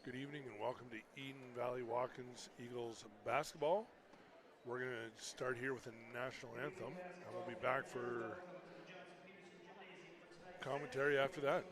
Good evening and welcome to Eden Valley Watkins Eagles basketball. We're going to start here with the national anthem, and we'll be back for commentary after that.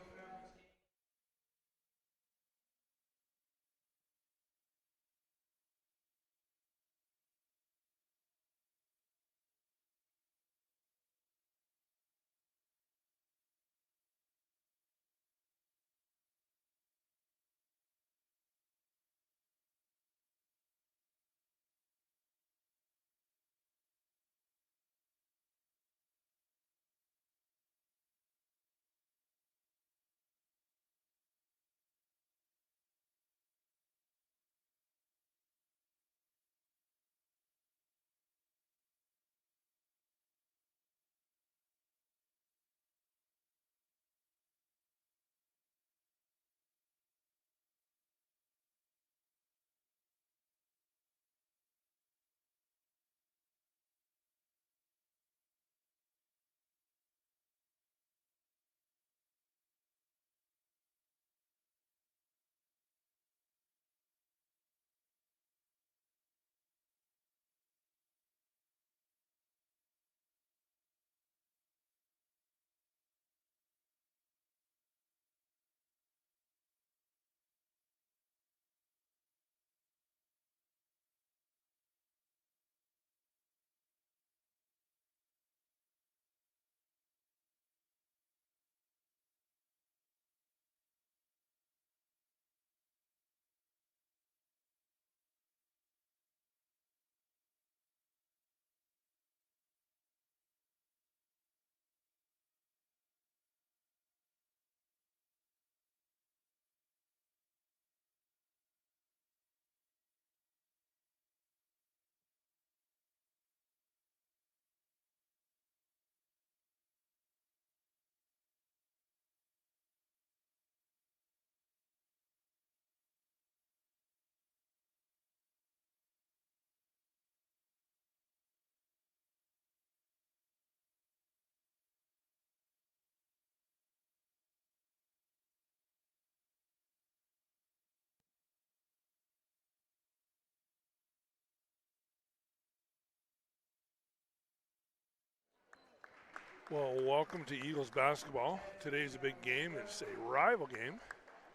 Well, welcome to Eagles basketball. Today's a big game. It's a rival game.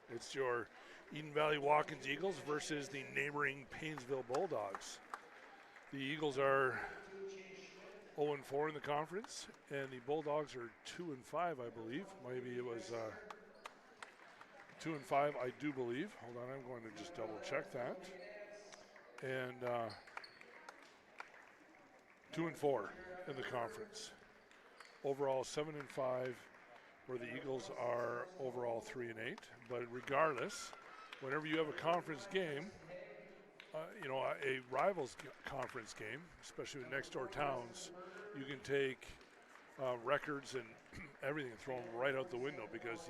It's your Eden Valley Watkins Eagles versus the neighboring Paynesville Bulldogs. The Eagles are 0-4 in the conference, and the Bulldogs are 2-5, I believe. Maybe it was 2-5, I do believe. Hold on, I'm going to just double check that. And 2-4 in the conference. Overall 7-5, where the Eagles are overall 3-8. But regardless, whenever you have a conference game, a rivals conference game, especially with next door towns, you can take records and everything and throw them right out the window because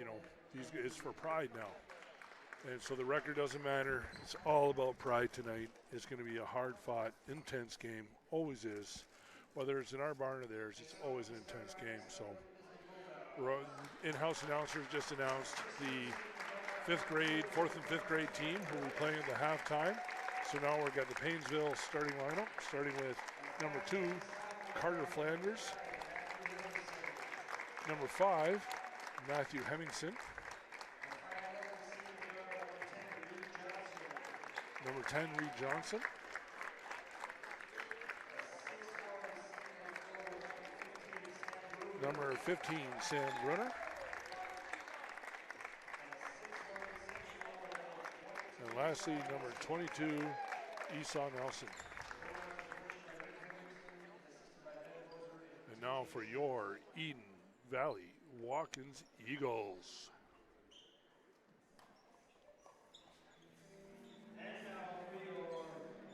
it's for pride now. And so the record doesn't matter. It's all about pride tonight. It's going to be a hard-fought, intense game. Always is. Whether it's in our barn or theirs, it's always an intense game. So, in-house announcers just announced the fourth and fifth grade team who will be playing at the halftime. So now we've got the Paynesville starting lineup, starting with number 2, Carter Flanders. Number 5, Matthew Hemmingson. Number 10, Reed Johnson. Number 15, Sam Brunner. And lastly, number 22, Esau Nelson. And now for your Eden Valley Watkins Eagles. And now for your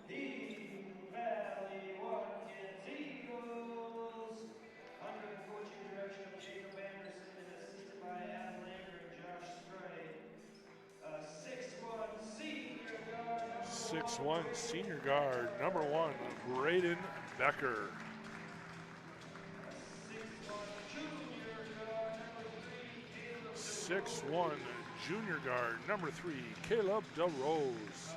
Eden Valley Watkins Eagles. Under the coaching direction of Jacob Anderson and assisted by Adam Langer and Josh Stray. 6'1" senior guard. 6'1" senior guard, number 1, Braden Becker. 6'1" junior guard, number 3, Caleb. 6'1" Junior guard, number 3, Caleb DeRose.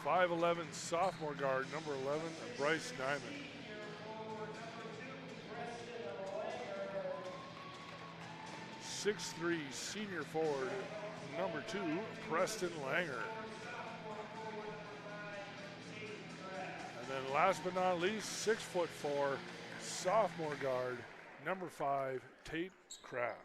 5'11" sophomore guard, number 11, Bryce Nyman. 6'3" senior forward, number 2, Preston Langer. And then last but not least, 6'4" sophomore guard, number 5, Tate Kraft.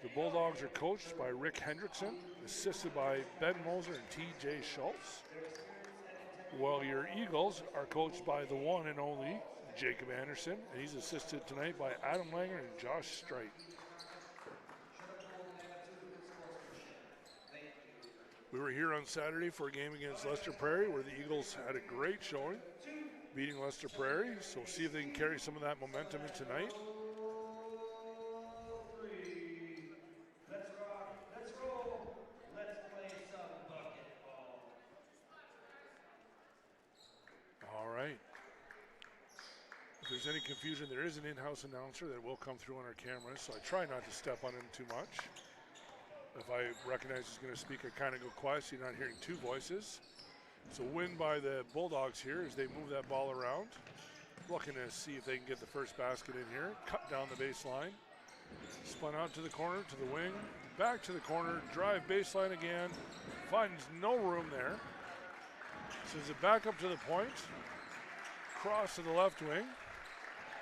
The Bulldogs are coached by Rick Hendrickson, assisted by Ben Moser and T.J. Schultz. While your Eagles are coached by the one and only Jacob Anderson, and he's assisted tonight by Adam Langer and Josh Strite. We were here on Saturday for a game against Lester Prairie where the Eagles had a great showing, beating Lester Prairie, so see if they can carry some of that momentum in tonight. If there's any confusion, there is an in-house announcer that will come through on our cameras, so I try not to step on him too much. If I recognize he's going to speak, I kind of go quiet so you're not hearing two voices. So win by the Bulldogs here as they move that ball around. Looking to see if they can get the first basket in here. Cut down the baseline. Spun out to the corner, to the wing. Back to the corner, drive baseline again. Finds no room there. Sends it back up to the point. Cross to the left wing.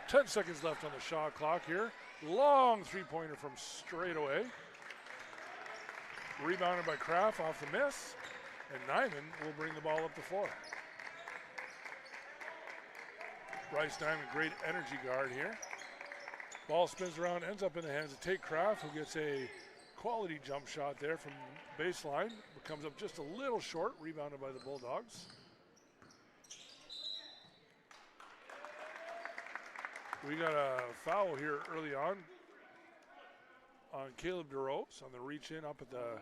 10 seconds left on the shot clock here. Long three-pointer from straight away. Rebounded by Kraft off the miss. And Nyman will bring the ball up the floor. Bryce Nyman, great energy guard here. Ball spins around, ends up in the hands of Tate Kraft, who gets a quality jump shot there from baseline. But comes up just a little short, rebounded by the Bulldogs. We got a foul here early on Caleb DeRose on the reach in up at the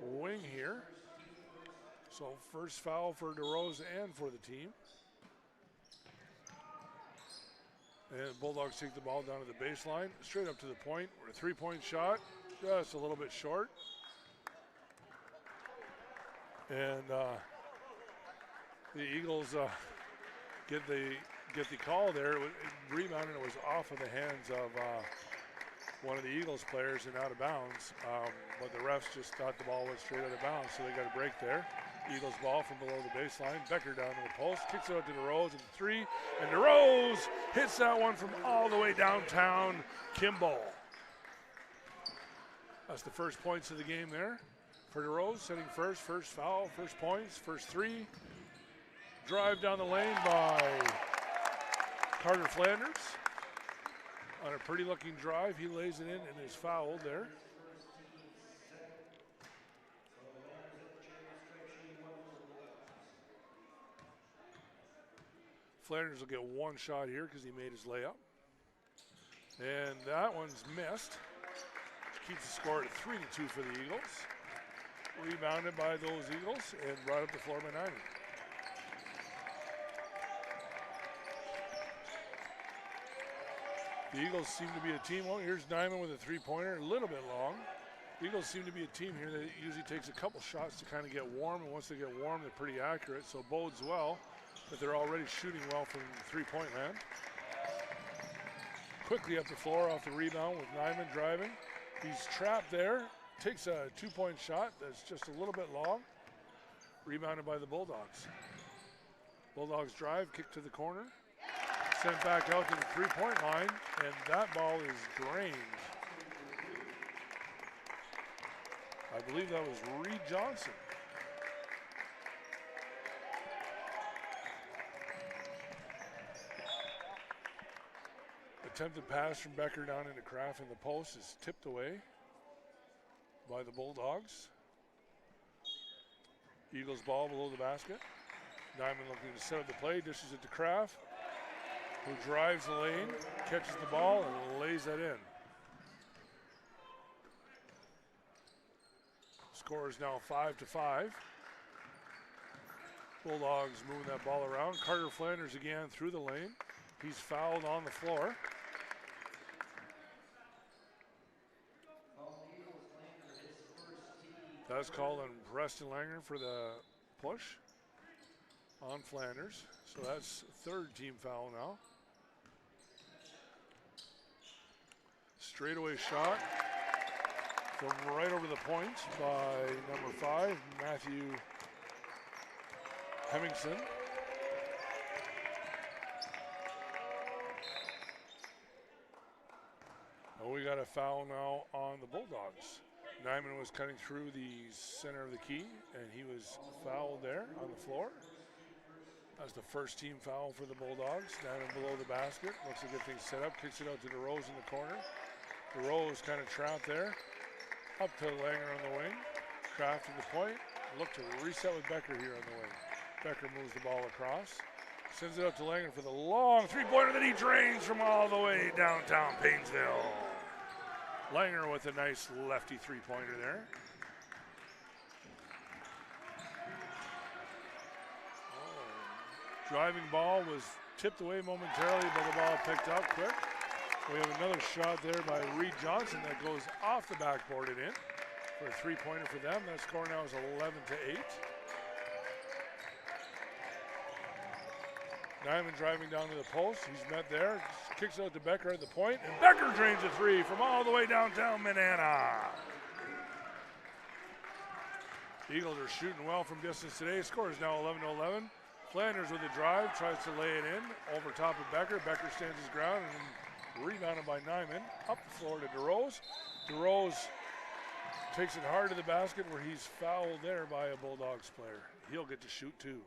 wing here. So first foul for DeRose and for the team. And the Bulldogs take the ball down to the baseline, straight up to the point. A three-point shot, just a little bit short. And the Eagles get the call there. Rebounded, it was off of the hands of one of the Eagles players and out of bounds. But the refs just thought the ball went straight out of bounds, so they got a break there. Eagles ball from below the baseline. Becker down to the post, kicks it out to DeRose and three. And DeRose hits that one from all the way downtown Kimball. That's the first points of the game there for DeRose, setting first foul, first points, first three. Drive down the lane by Carter Flanders. On a pretty looking drive, he lays it in and is fouled there. Flanders will get one shot here because he made his layup. And that one's missed. Which keeps the score at 3-2 for the Eagles. Rebounded by those Eagles and brought up the floor by Nyman. The Eagles seem to be a team. Well, here's Nyman with a three-pointer, a little bit long. The Eagles seem to be a team here that usually takes a couple shots to kind of get warm, and once they get warm, they're pretty accurate, so bodes well that they're already shooting well from three-point land. Quickly up the floor off the rebound with Nyman driving. He's trapped there, takes a two-point shot that's just a little bit long. Rebounded by the Bulldogs. Bulldogs drive, kick to the corner. Sent back out to the three-point line, and that ball is drained. I believe that was Reed Johnson. Attempted pass from Becker down into Kraft, and the post is tipped away by the Bulldogs. Eagles ball below the basket. Nyman looking to set up the play, dishes it to Kraft, who drives the lane, catches the ball, and lays that in. Score is now 5-5. Bulldogs moving that ball around. Carter Flanders again through the lane. He's fouled on the floor. That's called on Preston Langer for the push on Flanders. So that's third team foul now. Straightaway shot from right over the point by number 5, Matthew Hemmingson. Oh, we got a foul now on the Bulldogs. Nyman was cutting through the center of the key, and he was fouled there on the floor. That's the first team foul for the Bulldogs. Nyman below the basket. Looks to get things set up. Kicks it out to DeRose in the corner. DeRose kind of trapped there. Up to Langer on the wing. Kraft to the point. Look to reset with Becker here on the wing. Becker moves the ball across. Sends it up to Langer for the long three-pointer that he drains from all the way downtown Paynesville. Langer with a nice lefty three-pointer there. Oh. Driving ball was tipped away momentarily, but the ball picked up quick. We have another shot there by Reed Johnson that goes off the backboard and in for a three-pointer for them. That score now is 11-8. Nyman driving down to the post. He's met there. Kicks out to Becker at the point. And Becker drains a three from all the way downtown Manana. The Eagles are shooting well from distance today. Score is now 11-11. Flanders with the drive. Tries to lay it in. Over top of Becker. Becker stands his ground and rebounded by Nyman. Up the floor to DeRose. DeRose takes it hard to the basket where he's fouled there by a Bulldogs player. He'll get to shoot too.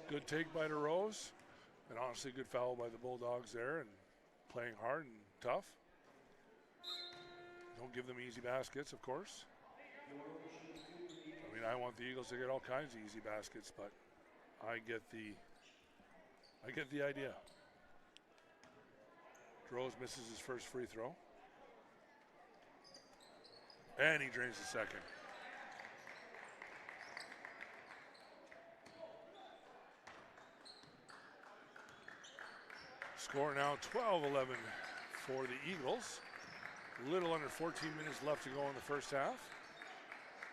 Good take by DeRose, and honestly good foul by the Bulldogs there, and playing hard and tough. Don't give them easy baskets, of course. I mean, I want the Eagles to get all kinds of easy baskets, but I get the idea. DeRose misses his first free throw, and he drains the second. Score now 12-11 for the Eagles. A little under 14 minutes left to go in the first half.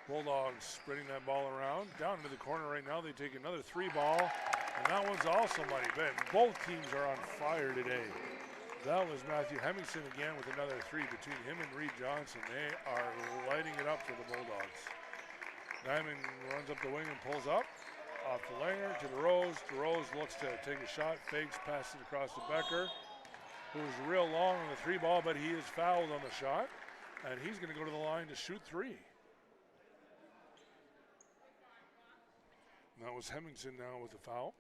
Bulldogs spreading that ball around. Down into the corner right now. They take another three ball, and that one's also money. But both teams are on fire today. That was Matthew Hemmingson again with another three between him and Reed Johnson. They are lighting it up for the Bulldogs. Nyman runs up the wing and pulls up. Off to Langer, to DeRose. DeRose looks to take a shot, fakes, passes it across to Becker, who's real long on the three ball, but he is fouled on the shot, and he's going to go to the line to shoot three. And that was Hemmingson now with the foul.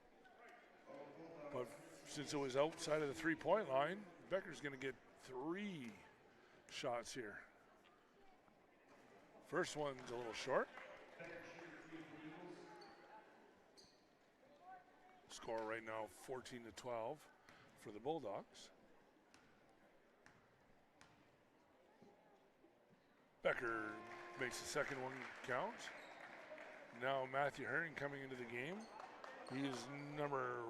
But since it was outside of the three-point line, Becker's going to get three shots here. First one's a little short. Score right now 14-12 for the Bulldogs. Becker makes the second one count. Now Matthew Herring coming into the game. He is number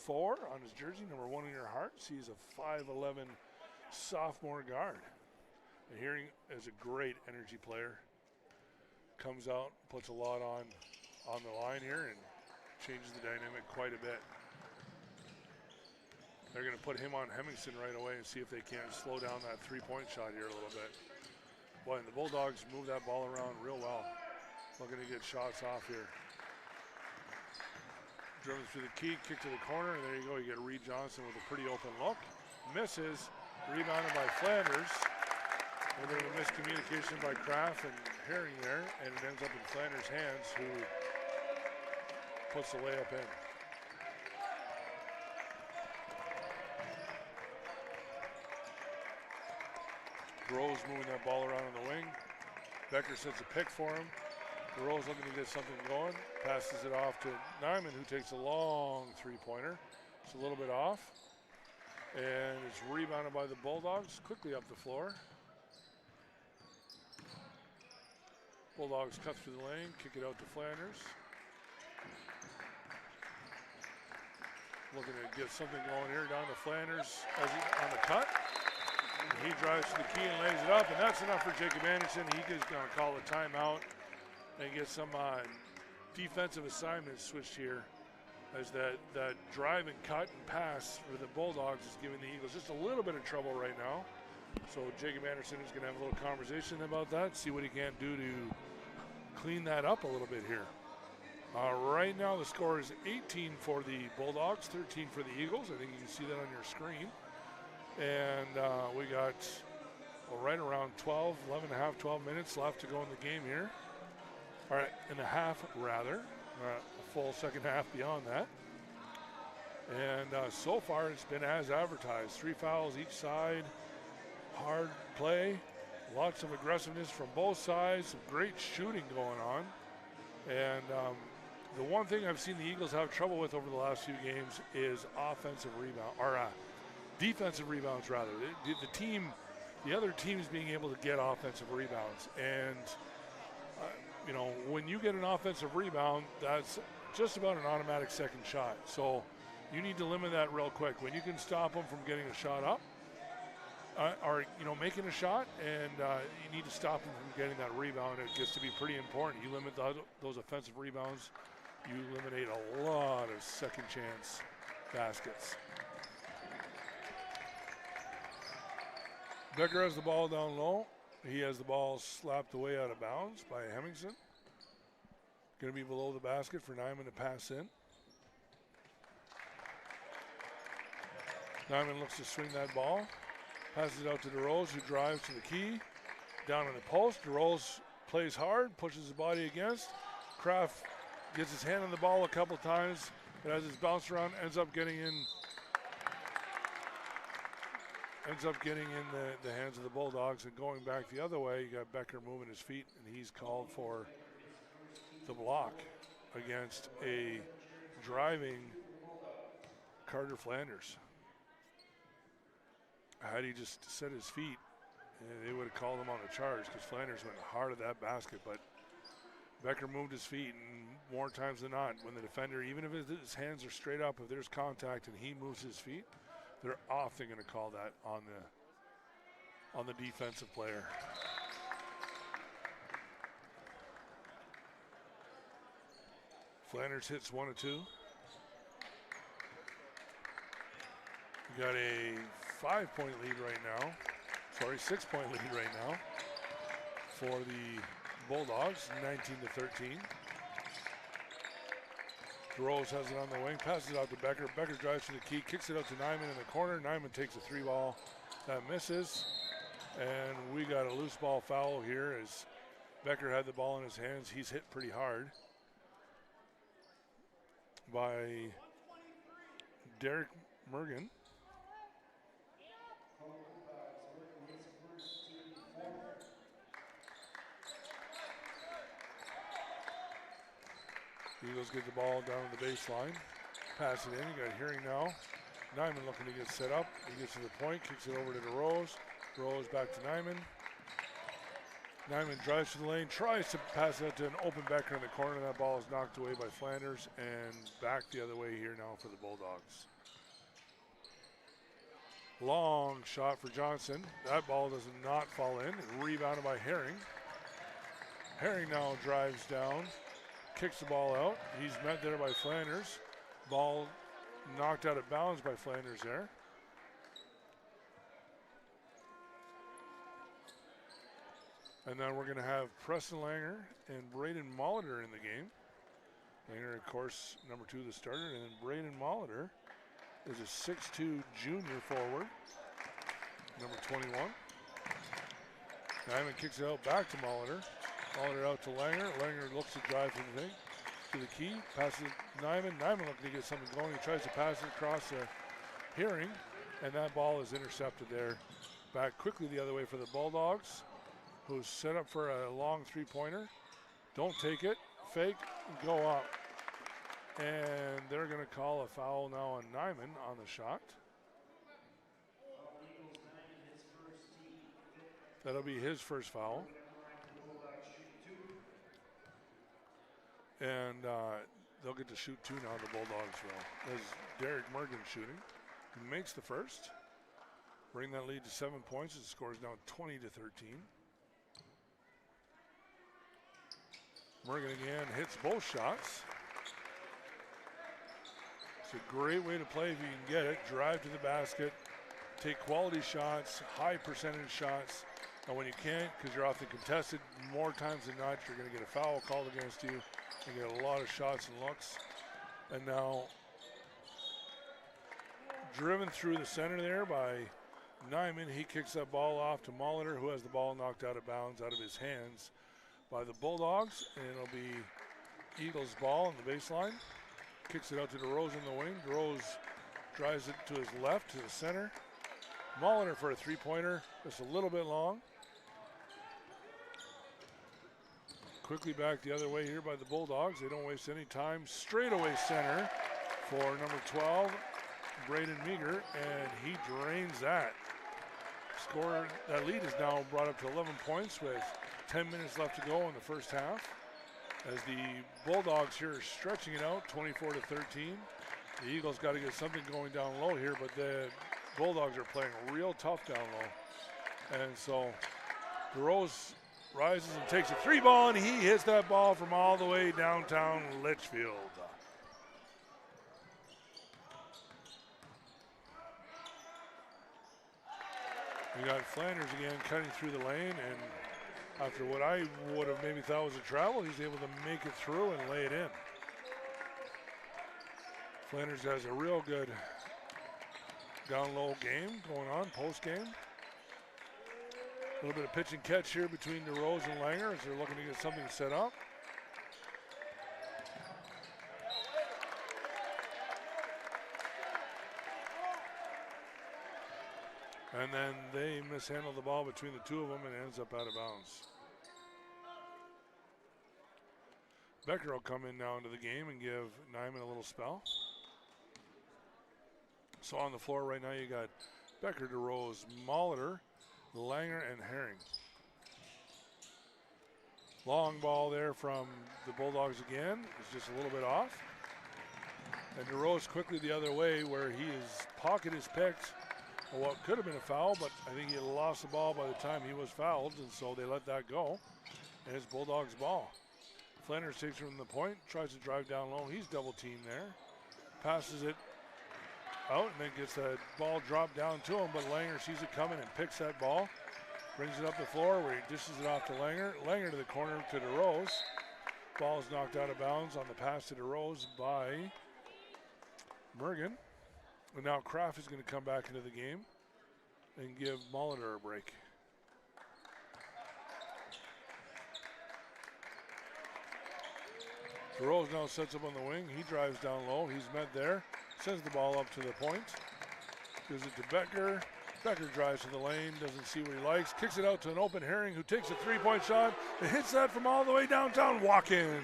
4 on his jersey, number 1 in your hearts. He's a 5'11" sophomore guard. And Herring is a great energy player. Comes out, puts a lot on the line here, and changes the dynamic quite a bit. They're going to put him on Hemmingson right away and see if they can slow down that three-point shot here a little bit. Boy, and the Bulldogs move that ball around real well. Looking to get shots off here. Driven through the key, kick to the corner, and there you go. You get Reed Johnson with a pretty open look. Misses, rebounded by Flanders. A little bit of a miscommunication by Kraft and Herring there, and it ends up in Flanders' hands, who puts the layup in. Rose moving that ball around on the wing. Becker sets a pick for him. Rose looking to get something going. Passes it off to Nyman, who takes a long three-pointer. It's a little bit off. And it's rebounded by the Bulldogs. Quickly up the floor. Bulldogs cut through the lane, kick it out to Flanders. Looking to get something going here down to Flanders on the cut. He drives to the key and lays it up, and that's enough for Jacob Anderson. He is going to call a timeout and get some defensive assignments switched here, as that drive and cut and pass for the Bulldogs is giving the Eagles just a little bit of trouble right now. So Jacob Anderson is going to have a little conversation about that, see what he can do to clean that up a little bit here. Right now the score is 18 for the Bulldogs, 13 for the Eagles. I think you can see that on your screen. And we got right around 11 and a half, 12 minutes left to go in the game here. All right, in the half rather, a full second half beyond that. And so far it's been as advertised. 3 fouls each side, hard play, lots of aggressiveness from both sides, some great shooting going on. And the one thing I've seen the Eagles have trouble with over the last few games is offensive rebound, or defensive rebounds rather. The other team's being able to get offensive rebounds. And, you know, when you get an offensive rebound, that's just about an automatic second shot. So you need to limit that real quick. When you can stop them from getting a shot up, or, you know, making a shot, and you need to stop them from getting that rebound, it gets to be pretty important. You limit those offensive rebounds, you eliminate a lot of second chance baskets. Becker has the ball down low. He has the ball slapped away out of bounds by Hemmingson. Going to be below the basket for Nyman to pass in. Nyman looks to swing that ball. Passes it out to DeRose, who drives to the key. Down in the post. DeRose plays hard, pushes his body against. Kraft gets his hand on the ball a couple times, but as it's bounced around, ends up getting in the hands of the Bulldogs. And going back the other way, you got Becker moving his feet, and he's called for the block against a driving Carter Flanders. Had he just set his feet, they would have called him on the charge, because Flanders went hard at that basket. But Becker moved his feet, and more times than not, when the defender, even if his hands are straight up, if there's contact and he moves his feet, they're often going to call that on the defensive player. Flanders hits 1 of 2. We got a 5-point lead right now. Sorry, 6-point lead right now for the Bulldogs, 19-13. DeRose has it on the wing, passes it out to Becker. Becker drives to the key, kicks it out to Nyman in the corner. Nyman takes a 3-ball that misses. And we got a loose ball foul here as Becker had the ball in his hands. He's hit pretty hard by Derek Mergen. Eagles get the ball down to the baseline. Pass it in. You got Hearing now. Nyman looking to get set up. He gets to the point, kicks it over to DeRose. DeRose back to Nyman. Nyman drives to the lane, tries to pass it out to an open Becker in the corner. That ball is knocked away by Flanders, and back the other way here now for the Bulldogs. Long shot for Johnson. That ball does not fall in. Rebounded by Herring. Herring now drives down, kicks the ball out. He's met there by Flanders. Ball knocked out of bounds by Flanders there. And then we're going to have Preston Langer and Braden Molitor in the game. Langer, of course, number 2, the starter. And then Braden Molitor is a 6'2 junior forward, number 21. Nyman kicks it out back to Molitor. Molitor out to Langer. Langer looks to drive to the key. Passes Nyman. Nyman looking to get something going. He tries to pass it across the Hearing, and that ball is intercepted there. Back quickly the other way for the Bulldogs, who's set up for a long 3-pointer. Don't take it. Fake. Go up. And they're going to call a foul now on Nyman on the shot. That'll be his first foul. And they'll get to shoot 2 now, the Bulldogs will. As Derek Morgan shooting. He makes the first. Bring that lead to 7 points. The score is now 20-13. Morgan again hits both shots. It's a great way to play if you can get it. Drive to the basket, take quality shots, high percentage shots. And when you can't, because you're off the contested, more times than not, you're going to get a foul called against you. You get a lot of shots and looks. And now, driven through the center there by Nyman. He kicks that ball off to Molitor, who has the ball knocked out of bounds out of his hands by the Bulldogs. And it'll be Eagles' ball on the baseline. Kicks it out to DeRose in the wing. DeRose drives it to his left, to the center. Molitor for a three-pointer, just a little bit long. Quickly back the other way here by the Bulldogs. They don't waste any time. Straightaway center for number 12, Braden Meager, and he drains that. Score, that lead is now brought up to 11 points with 10 minutes left to go in the first half. As the Bulldogs here are stretching it out, 24-13. The Eagles got to get something going down low here, but the Bulldogs are playing real tough down low. And so DeRose rises and takes a three ball, and he hits that ball from all the way downtown Litchfield. We got Flanders again cutting through the lane, and after what I would have maybe thought was a travel, he's able to make it through and lay it in. Flanders has a real good down low game going on, post game. A little bit of pitch and catch here between DeRose and Langer as they're looking to get something set up. And then they mishandle the ball between the two of them and it ends up out of bounds. Becker will come in now into the game and give Nyman a little spell. So on the floor right now you got Becker, DeRose, Molitor, Langer, and Herring. Long ball there from the Bulldogs again. It's just a little bit off. And DeRose quickly the other way where his pocket is picked. What could have been a foul, but I think he lost the ball by the time he was fouled, and so they let that go. And it's Bulldogs' ball. Flanders takes it from the point, tries to drive down low. He's double teamed there. Passes it out and then gets that ball dropped down to him, but Langer sees it coming and picks that ball. Brings it up the floor where he dishes it off to Langer. Langer to the corner to DeRose. Ball is knocked out of bounds on the pass to DeRose by Morgan. And now Kraft is going to come back into the game and give Molitor a break. DeRose now sets up on the wing. He drives down low. He's met there. Sends the ball up to the point. Gives it to Becker. Becker drives to the lane. Doesn't see what he likes. Kicks it out to an open Herring who takes a three-point shot. And hits that from all the way downtown Watkins.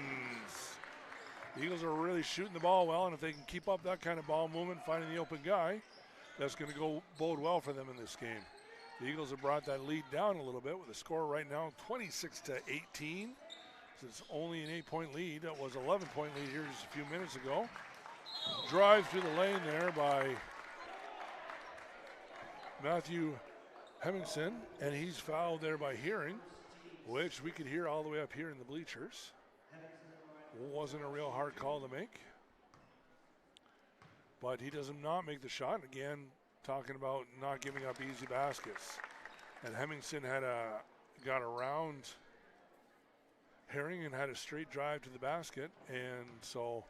The Eagles are really shooting the ball well, and if they can keep up that kind of ball movement, finding the open guy, that's going to go bode well for them in this game. The Eagles have brought that lead down a little bit with the score right now 26-18. It's only an 8-point lead. It was an 11-point lead here just a few minutes ago. Drive through the lane there by Matthew Hemmingson, and he's fouled there by Herring, which we could hear all the way up here in the bleachers. Wasn't a real hard call to make. But he does not make the shot. Again, talking about not giving up easy baskets. And Hemmingson got around Herring and had a straight drive to the basket. And so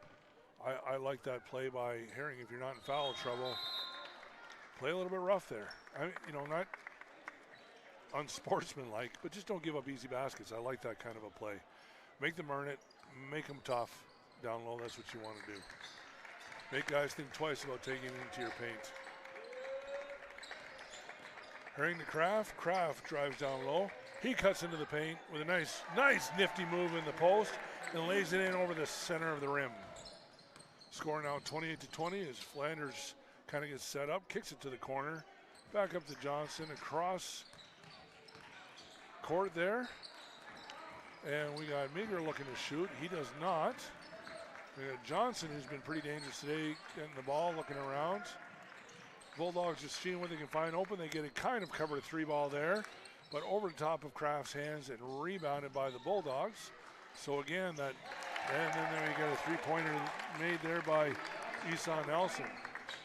I like that play by Herring. If you're not in foul trouble, play a little bit rough there. Not unsportsmanlike, but just don't give up easy baskets. I like that kind of a play. Make them earn it. Make them tough down low. That's what you want to do. Make guys think twice about taking it into your paint. Herring to Kraft. Kraft drives down low. He cuts into the paint with a nice nifty move in the post and lays it in over the center of the rim. Score now 28-20 as Flanders kind of gets set up, kicks it to the corner. Back up to Johnson across court there. And we got Meager looking to shoot. He does not. We got Johnson, who's been pretty dangerous today, getting the ball, looking around. Bulldogs just seeing what they can find open. They get a kind of cover 3 ball there, but over the top of Kraft's hands and rebounded by the Bulldogs. So again, and then there you got a 3-pointer made there by Esau Nelson.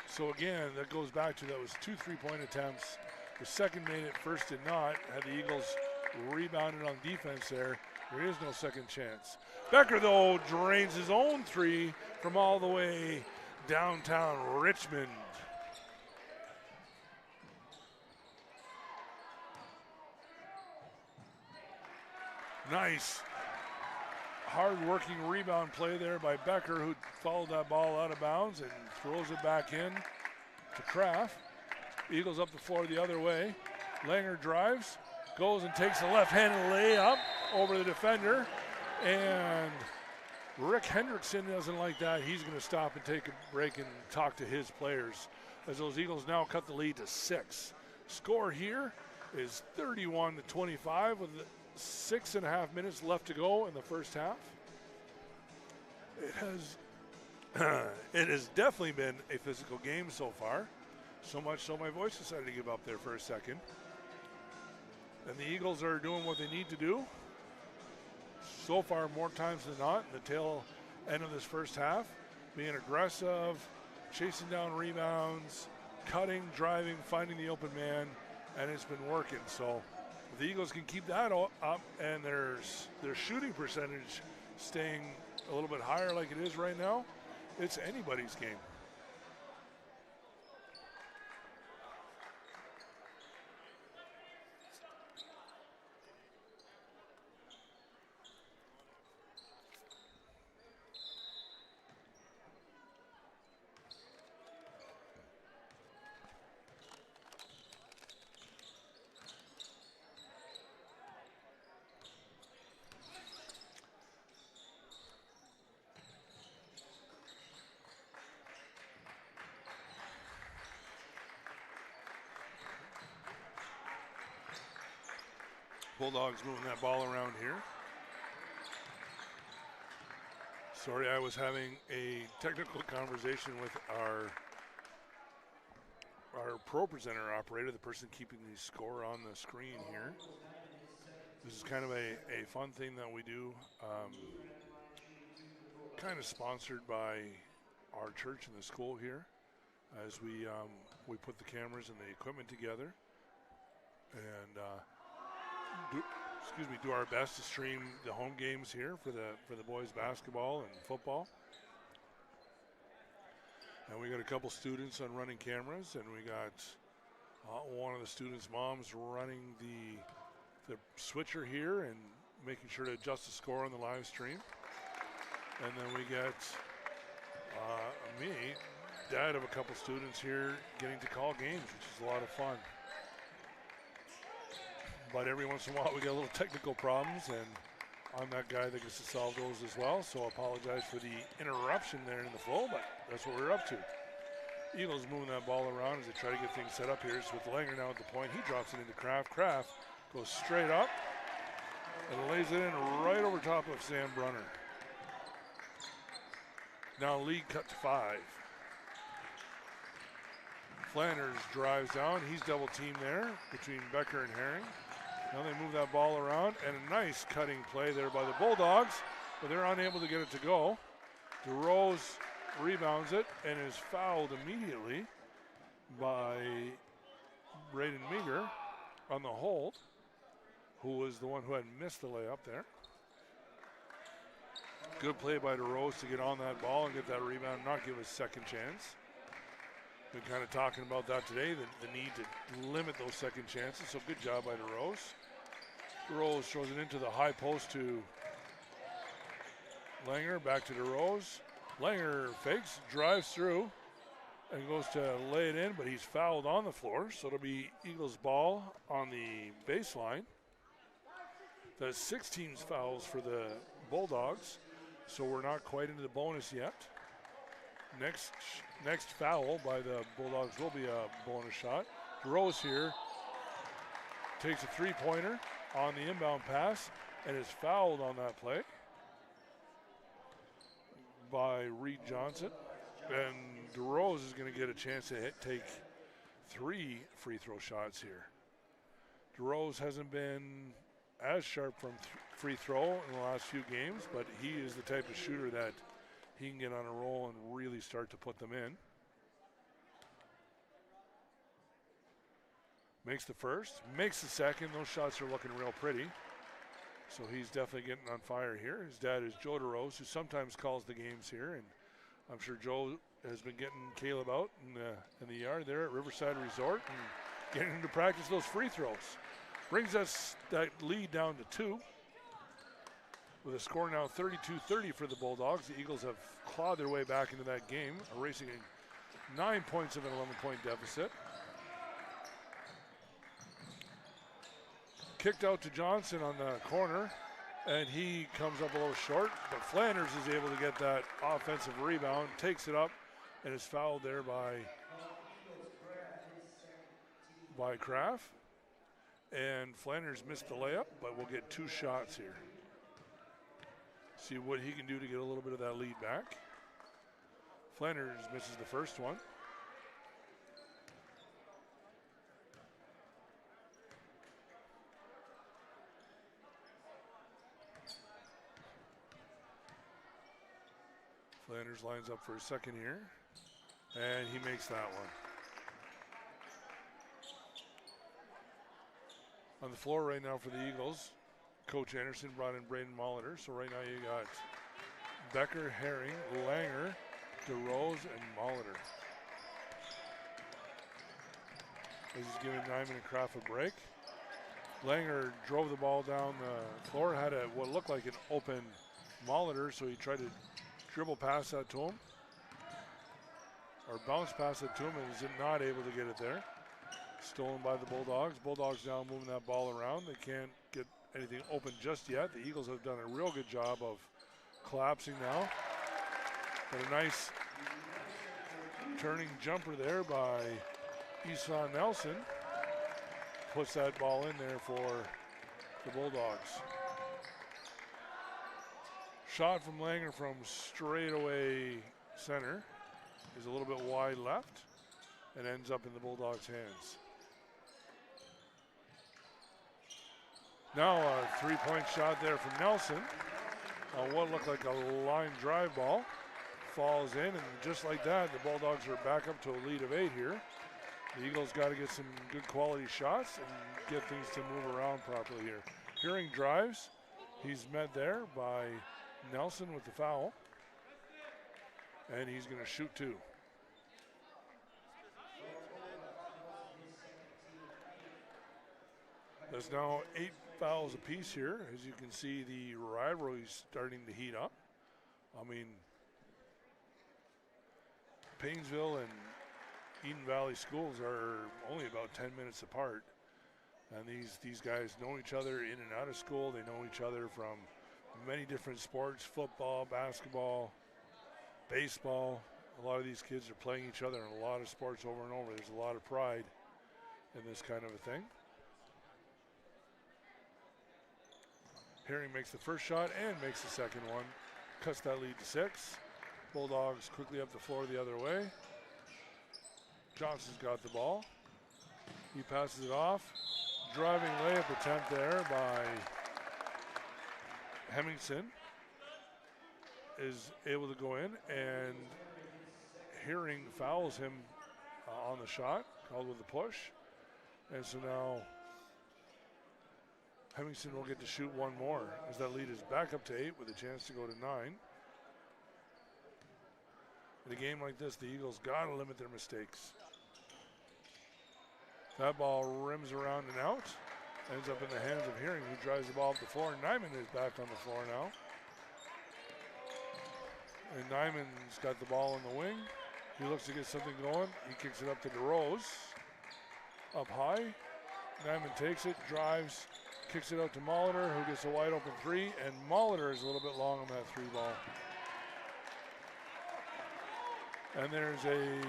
So again, that goes back to that was 2 3-point attempts. The second made it, first did not. Had the Eagles rebounded on defense there is no second chance. Becker, though, drains his own 3 from all the way downtown Richmond. Nice hard-working rebound play there by Becker, who followed that ball out of bounds and throws it back in to Kraft. Eagles up the floor the other way. Langer drives, goes and takes a left-handed layup over the defender. And Rick Hendrickson doesn't like that. He's going to stop and take a break and talk to his players as those Eagles now cut the lead to 6. Score here is 31-25 with 6.5 minutes left to go in the first half. It has definitely been a physical game so far. So much so my voice decided to give up there for a second. And the Eagles are doing what they need to do. So far, more times than not, in the tail end of this first half, being aggressive, chasing down rebounds, cutting, driving, finding the open man, and it's been working. So if the Eagles can keep that up and their shooting percentage staying a little bit higher like it is right now, it's anybody's game. Bulldogs moving that ball around here. Sorry, I was having a technical conversation with our pro presenter operator, the person keeping the score on the screen here. This is kind of a fun thing that we do, kind of sponsored by our church and the school here, as we put the cameras and the equipment together, and do our best to stream the home games here for the boys basketball and football. And we got a couple students on running cameras, and we got one of the students' moms running the switcher here and making sure to adjust the score on the live stream. And then we got me, dad of a couple students here, getting to call games, which is a lot of fun. But every once in a while we get a little technical problems, and I'm that guy that gets to solve those as well. So I apologize for the interruption there in the flow, but that's what we're up to. Eagles moving that ball around as they try to get things set up here. It's with Langer now at the point. He drops it into Kraft. Kraft goes straight up and lays it in right over top of Sam Brunner. Now lead cut to 5. Flanders drives down. He's double teamed there between Becker and Herring. Now they move that ball around, and a nice cutting play there by the Bulldogs, but they're unable to get it to go. DeRose rebounds it and is fouled immediately by Braden Meager on the hold, who was the one who had missed the layup there. Good play by DeRose to get on that ball and get that rebound, not give a second chance. Been kind of talking about that today, the need to limit those second chances, so good job by DeRose. DeRose throws it into the high post to Langer, back to DeRose. Langer fakes, drives through, and goes to lay it in, but he's fouled on the floor, so it'll be Eagles ball on the baseline. That's 16 fouls for the Bulldogs, so we're not quite into the bonus yet. Next foul by the Bulldogs will be a bonus shot. DeRose here takes a three-pointer on the inbound pass, and is fouled on that play by Reed Johnson. And DeRose is going to get a chance to take 3 free throw shots here. DeRose hasn't been as sharp from free throw in the last few games, but he is the type of shooter that he can get on a roll and really start to put them in. Makes the first, makes the second. Those shots are looking real pretty. So he's definitely getting on fire here. His dad is Joe DeRose, who sometimes calls the games here, and I'm sure Joe has been getting Caleb out in the yard there at Riverside Resort and getting him to practice those free throws. Brings us that lead down to 2. With a score now 32-30 for the Bulldogs. The Eagles have clawed their way back into that game, erasing 9 points of an 11-point deficit. Kicked out to Johnson on the corner, and he comes up a little short, but Flanders is able to get that offensive rebound, takes it up, and is fouled there by Kraft. And Flanders missed the layup, but we'll get 2 shots here. See what he can do to get a little bit of that lead back. Flanders misses the first one. Flanders lines up for a second here, and he makes that one. On the floor right now for the Eagles, Coach Anderson brought in Braden Molitor. So right now you got Becker, Herring, Langer, DeRose, and Molitor. As he's giving Nyman and Kraft a break. Langer drove the ball down the floor, had what looked like an open Molitor, so he tried to dribble past that to him, or bounce past it to him, and is not able to get it there. Stolen by the Bulldogs. Bulldogs now moving that ball around. They can't get anything open just yet. The Eagles have done a real good job of collapsing now. But a nice turning jumper there by Esau Nelson. Puts that ball in there for the Bulldogs. Shot from Langer from straightaway center is a little bit wide left and ends up in the Bulldogs' hands. Now a 3-point shot there from Nelson. What looked like a line drive ball falls in, and just like that, the Bulldogs are back up to a lead of 8 here. The Eagles got to get some good quality shots and get things to move around properly here. Hearing drives, he's met there by Nelson with the foul, and he's going to shoot 2. There's now 8 fouls apiece here. As you can see, the rivalry is starting to heat up. I mean, Paynesville and Eden Valley schools are only about 10 minutes apart, and these guys know each other in and out of school. They know each other from many different sports: football, basketball, baseball. A lot of these kids are playing each other in a lot of sports over and over. There's a lot of pride in this kind of a thing. Herring makes the first shot and makes the second one. Cuts that lead to 6. Bulldogs quickly up the floor the other way. Johnson's got the ball. He passes it off. Driving layup attempt there by Hemmingson is able to go in, and Herring fouls him on the shot, called with a push. And so now Hemmingson will get to shoot one more as that lead is back up to 8 with a chance to go to 9. In a game like this, the Eagles got to limit their mistakes. That ball rims around and out. Ends up in the hands of Herring, who drives the ball up the floor. Nyman is back on the floor now. And Nyman's got the ball in the wing. He looks to get something going. He kicks it up to DeRose. Up high. Nyman takes it, drives, kicks it out to Molitor, who gets a wide open 3. And Molitor is a little bit long on that 3 ball. And there's a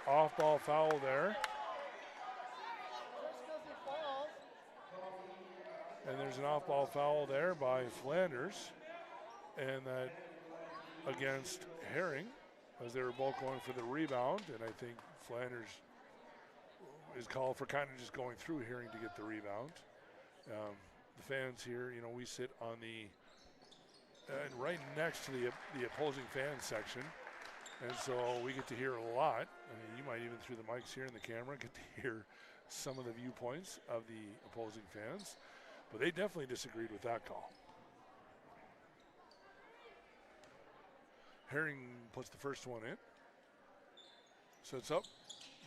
off-ball foul there. And there's an off-ball foul there by Flanders, and that against Herring, as they were both going for the rebound, and I think Flanders is called for kind of just going through Herring to get the rebound. The fans here, we sit on the right next to the opposing fan section, and so we get to hear a lot. I mean, you might even through the mics here in the camera get to hear some of the viewpoints of the opposing fans, but they definitely disagreed with that call. Herring puts the first one in, sets up,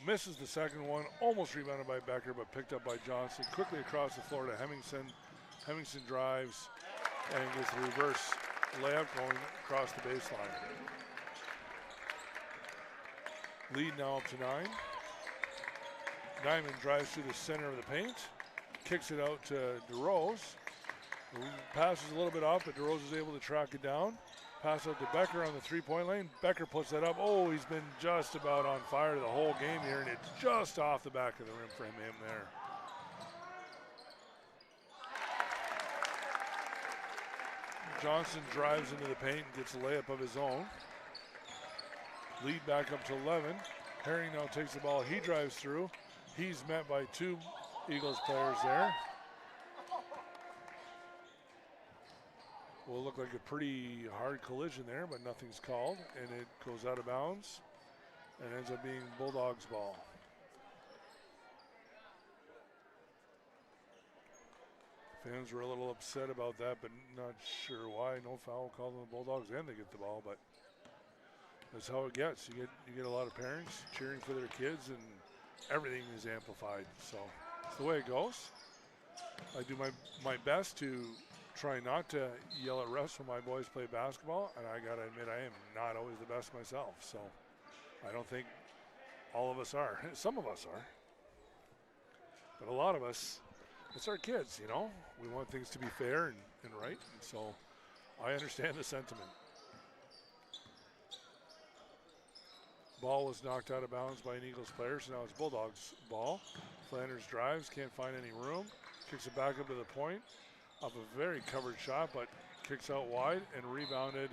misses the second one, almost rebounded by Becker, but picked up by Johnson. Quickly across the floor to Hemmingson. Hemmingson drives and gets the reverse layup going across the baseline. Lead now up to 9. Diamond drives through the center of the paint, kicks it out to DeRose. Passes a little bit off, but DeRose is able to track it down. Pass out to Becker on the three-point lane. Becker puts that up. Oh, he's been just about on fire the whole game here, and it's just off the back of the rim for him there. Johnson drives into the paint and gets a layup of his own. Lead back up to 11. Herring now takes the ball. He drives through. He's met by two Eagles players there. Will look like a pretty hard collision there, but nothing's called, and it goes out of bounds and ends up being Bulldogs ball. Fans were a little upset about that, but not sure why. No foul called on the Bulldogs, and they get the ball, but that's how it gets. You get a lot of parents cheering for their kids, and everything is amplified. So it's the way it goes. I do my best to try not to yell at refs when my boys play basketball, and I gotta admit I am not always the best myself. So I don't think all of us are. Some of us are, but a lot of us, it's our kids, We want things to be fair and right, and so I understand the sentiment. Ball was knocked out of bounds by an Eagles player, so now it's Bulldogs ball. Flanders drives, can't find any room, kicks it back up to the point. Off a very covered shot, but kicks out wide and rebounded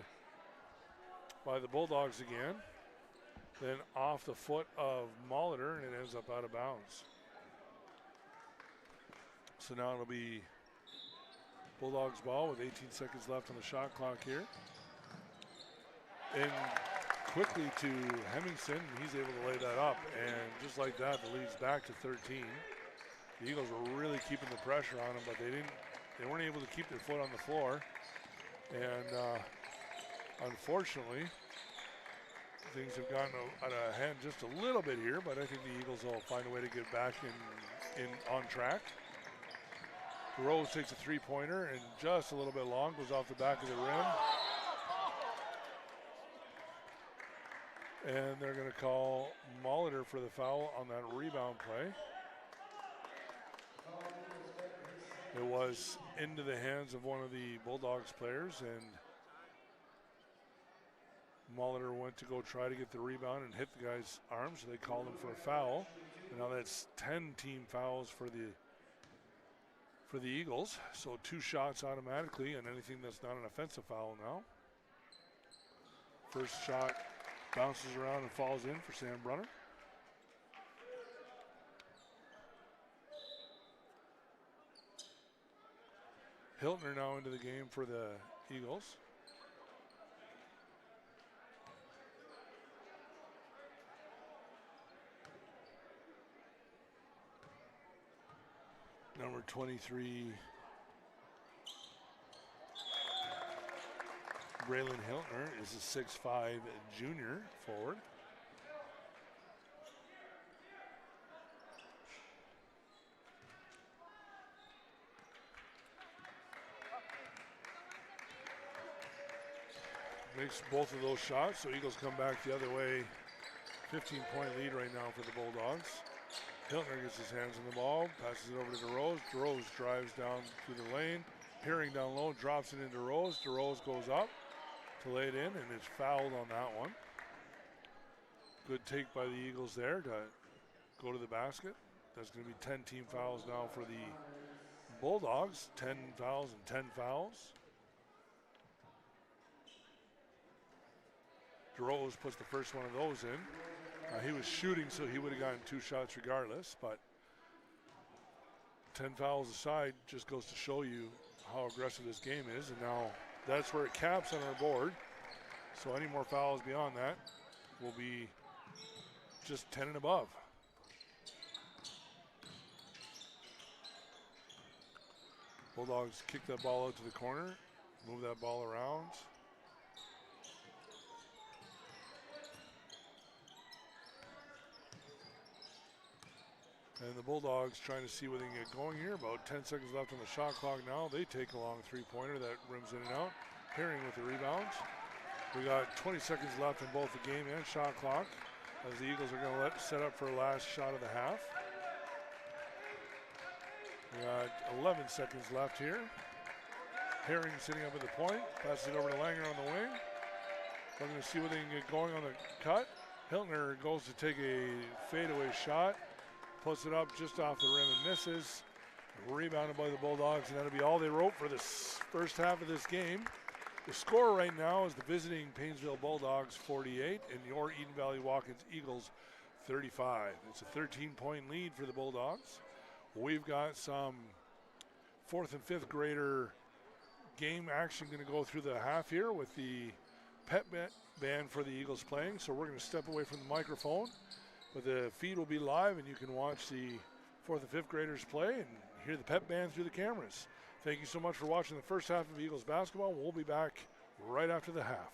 by the Bulldogs again. Then off the foot of Molitor, and it ends up out of bounds. So now it'll be Bulldogs ball with 18 seconds left on the shot clock here. And quickly to Hemmingson, and he's able to lay that up. And just like that, the lead's back to 13. The Eagles were really keeping the pressure on them, but they weren't able to keep their foot on the floor. And unfortunately, things have gotten out of hand just a little bit here, but I think the Eagles will find a way to get back in on track. Rose takes a three-pointer and just a little bit long, goes off the back of the rim. And they're going to call Molitor for the foul on that rebound play. It was into the hands of one of the Bulldogs players, and Molitor went to go try to get the rebound and hit the guy's arm, so they called him for a foul. And now that's 10 team fouls for the Eagles, so 2 shots automatically, and anything that's not an offensive foul now. First shot bounces around and falls in for Sam Brunner. Hiltner now into the game for the Eagles. Number 23, Braylon Hiltner is a 6'5" junior forward. Makes both of those shots, so Eagles come back the other way. 15-point lead right now for the Bulldogs. Hiltner gets his hands on the ball, passes it over to DeRose. DeRose drives down through the lane. Herring down low, drops it into DeRose. DeRose goes up to lay it in, and it's fouled on that one. Good take by the Eagles there to go to the basket. That's going to be 10 team fouls now for the Bulldogs, 10 fouls and 10 fouls. DeRose puts the first one of those in. He was shooting, so he would have gotten 2 shots regardless, but 10 fouls aside just goes to show you how aggressive this game is, and now that's where it caps on our board. So any more fouls beyond that will be just 10 and above. Bulldogs kick that ball out to the corner, move that ball around. And the Bulldogs trying to see where they can get going here. About 10 seconds left on the shot clock now. They take a long three-pointer that rims in and out, pairing with the rebounds. We got 20 seconds left in both the game and shot clock as the Eagles are going to set up for a last shot of the half. We got 11 seconds left here. Herring sitting up at the point. Passes it over to Langer on the wing. Looking to see where they can get going on the cut. Hiltner goes to take a fadeaway shot. Puts it up just off the rim and misses. Rebounded by the Bulldogs, and that'll be all they wrote for this first half of this game. The score right now is the visiting Paynesville Bulldogs 48 and your Eden Valley Watkins Eagles 35. It's a 13-point lead for the Bulldogs. We've got some 4th and 5th grader game action going to go through the half here with the pep band for the Eagles playing. So we're going to step away from the microphone, but the feed will be live and you can watch the 4th and 5th graders play and hear the pep band through the cameras. Thank you so much for watching the first half of Eagles basketball. We'll be back right after the half.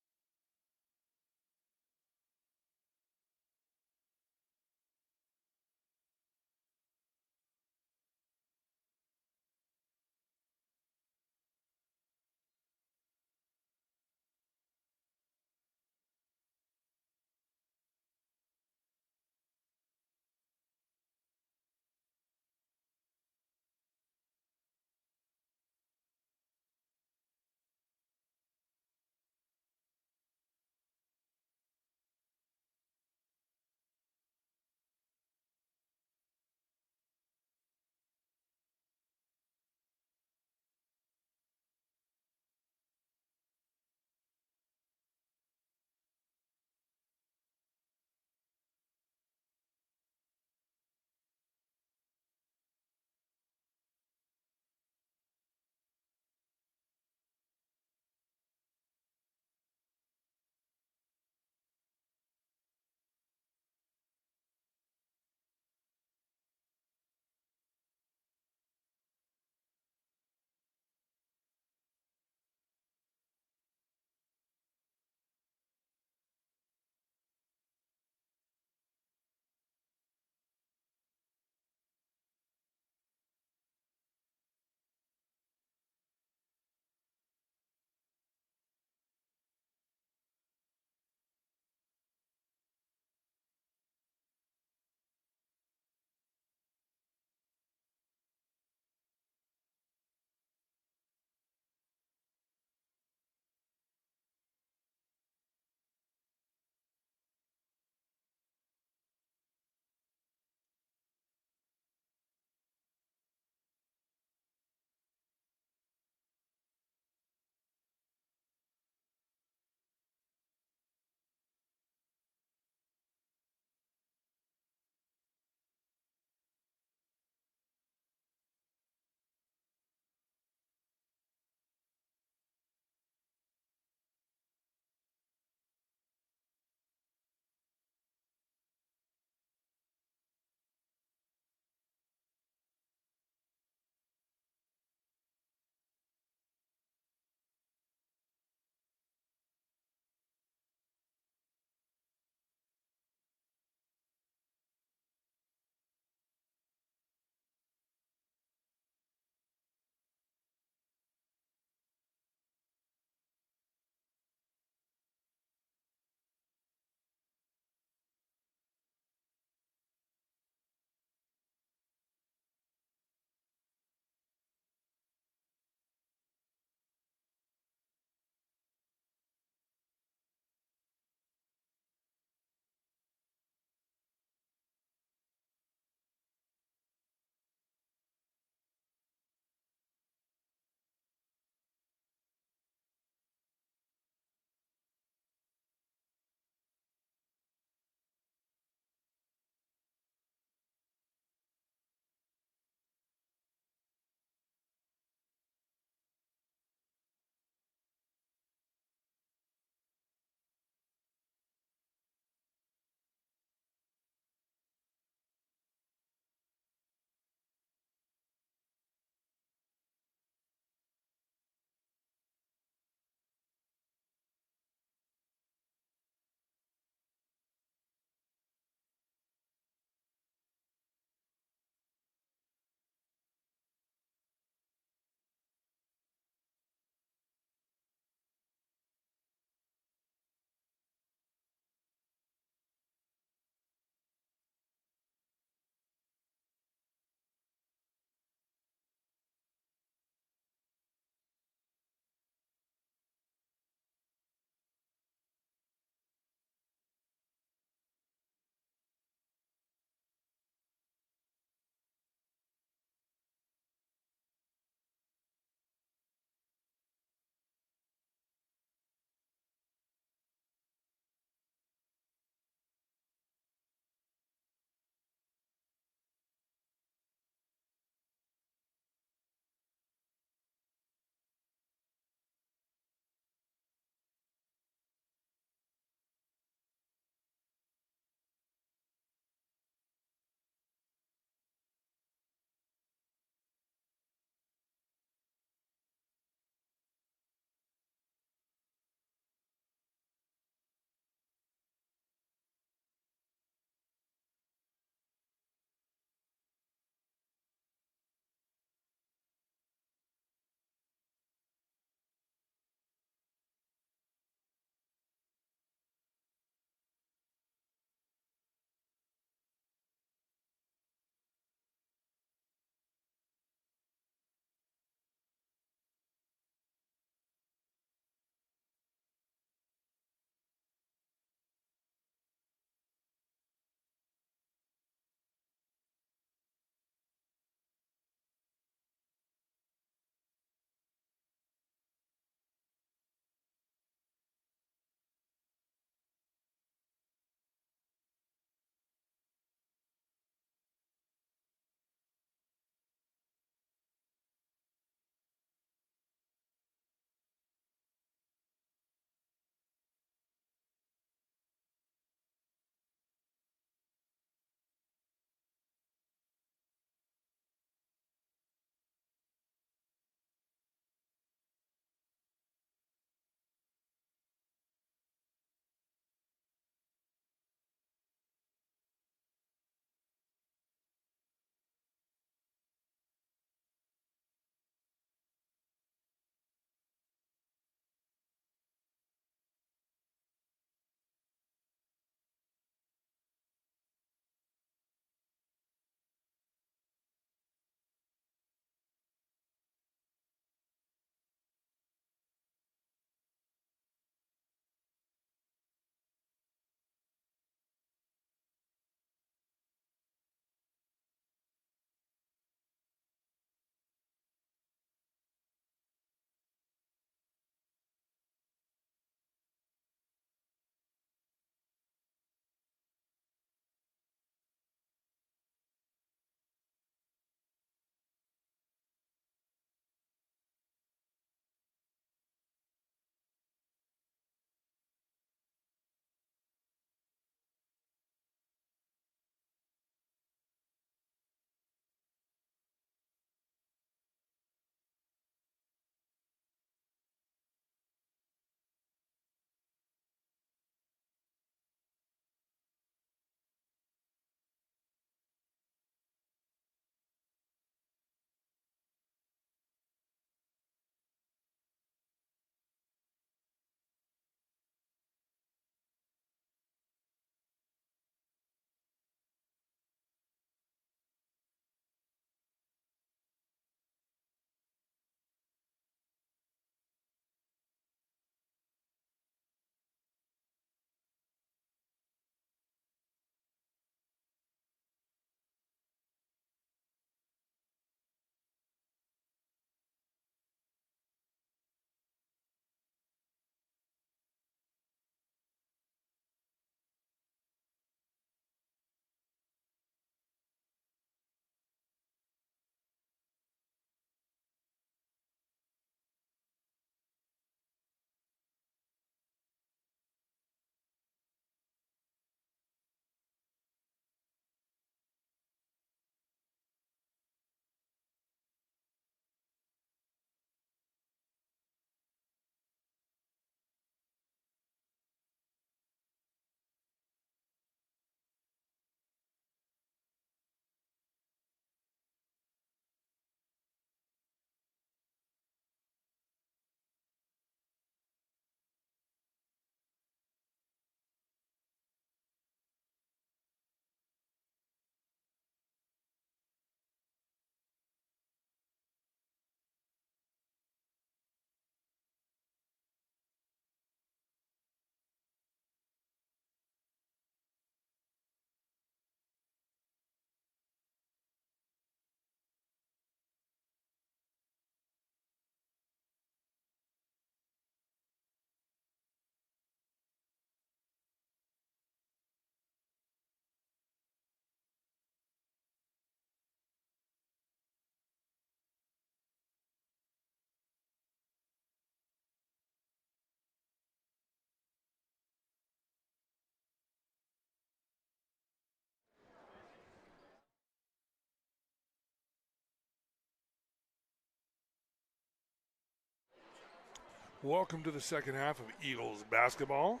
Welcome to the second half of Eagles basketball.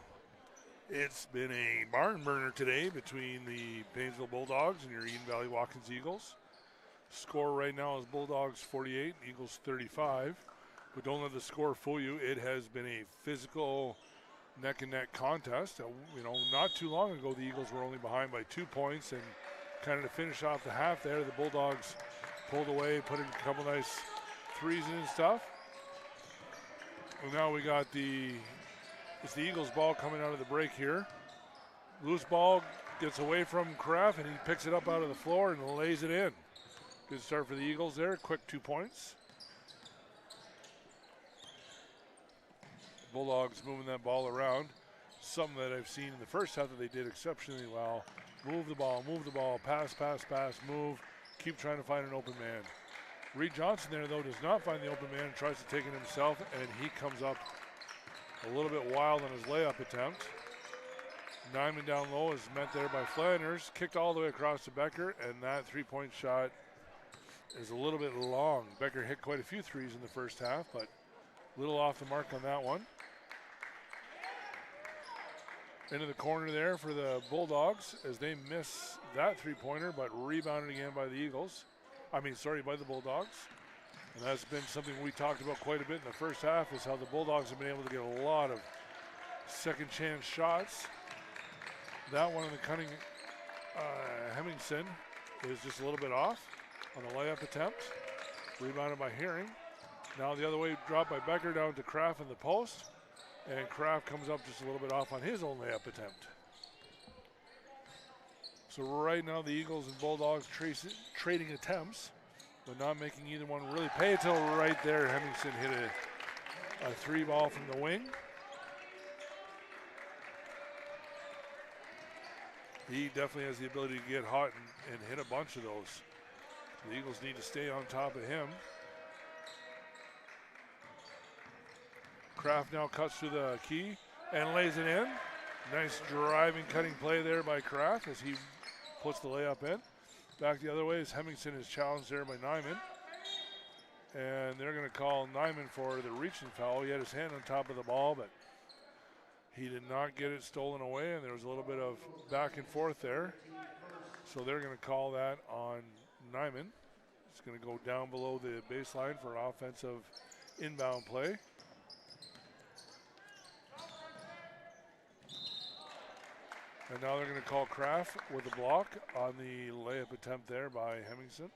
It's been a barn burner today between the Paynesville Bulldogs and your Eden Valley Watkins Eagles. Score right now is Bulldogs 48, Eagles 35. But don't let the score fool you. It has been a physical neck-and-neck contest. Not too long ago, the Eagles were only behind by 2 points, and kind of to finish off the half there, the Bulldogs pulled away, put in a couple nice threes in and stuff. Well, now we got it's the Eagles ball coming out of the break here. Loose ball gets away from Kraft, and he picks it up out of the floor and lays it in. Good start for the Eagles there, quick 2 points. Bulldogs moving that ball around. Something that I've seen in the first half that they did exceptionally well. Move the ball, pass, move. Keep trying to find an open man. Reed Johnson there, though, does not find the open man and tries to take it himself, and he comes up a little bit wild on his layup attempt. Nyman down low is met there by Flanders, kicked all the way across to Becker, and that three-point shot is a little bit long. Becker hit quite a few threes in the first half, but a little off the mark on that one. Into the corner there for the Bulldogs as they miss that three-pointer, but rebounded again by the by the Bulldogs. And that's been something we talked about quite a bit in the first half, is how the Bulldogs have been able to get a lot of second chance shots. That one in the cutting, Hemmingson is just a little bit off on the layup attempt. Rebounded by Herring. Now the other way, dropped by Becker down to Kraft in the post. And Kraft comes up just a little bit off on his own layup attempt. So right now the Eagles and Bulldogs trading attempts, but not making either one really pay until right there Hemmingson hit a three ball from the wing. He definitely has the ability to get hot and hit a bunch of those. The Eagles need to stay on top of him. Kraft now cuts through the key and lays it in. Nice driving, cutting play there by Kraft as he puts the layup in. Back the other way as Hemmingson is challenged there by Nyman. And they're going to call Nyman for the reaching foul. He had his hand on top of the ball, but he did not get it stolen away, and there was a little bit of back and forth there. So they're going to call that on Nyman. It's going to go down below the baseline for offensive inbound play. And now they're going to call Kraft with a block on the layup attempt there by Hemmingson.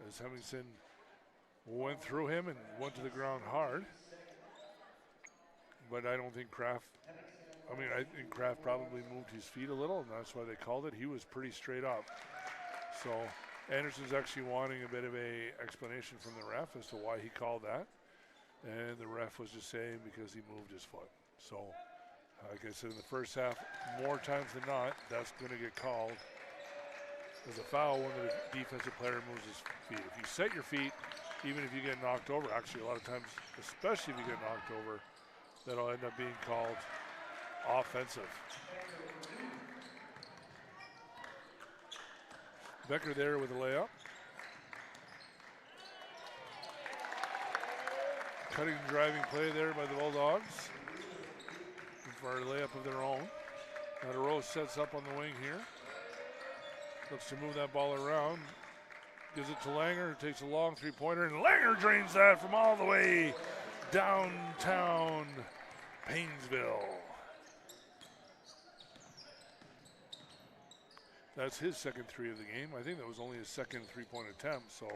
As Hemmingson went through him and went to the ground hard. But I don't think I think Kraft probably moved his feet a little, and that's why they called it. He was pretty straight up. So Anderson's actually wanting a bit of a explanation from the ref as to why he called that. And the ref was just saying because he moved his foot. So, like I said, in the first half, more times than not, that's going to get called as a foul when the defensive player moves his feet. If you set your feet, even if you get knocked over, actually a lot of times, especially if you get knocked over, that'll end up being called offensive. Becker there with a layup. Cutting and driving play there by the Bulldogs. For a layup of their own. Now Rose sets up on the wing here. Looks to move that ball around. Gives it to Langer, who takes a long three-pointer, and Langer drains that from all the way downtown Paynesville. That's his second three of the game. I think that was only his second three-point attempt, so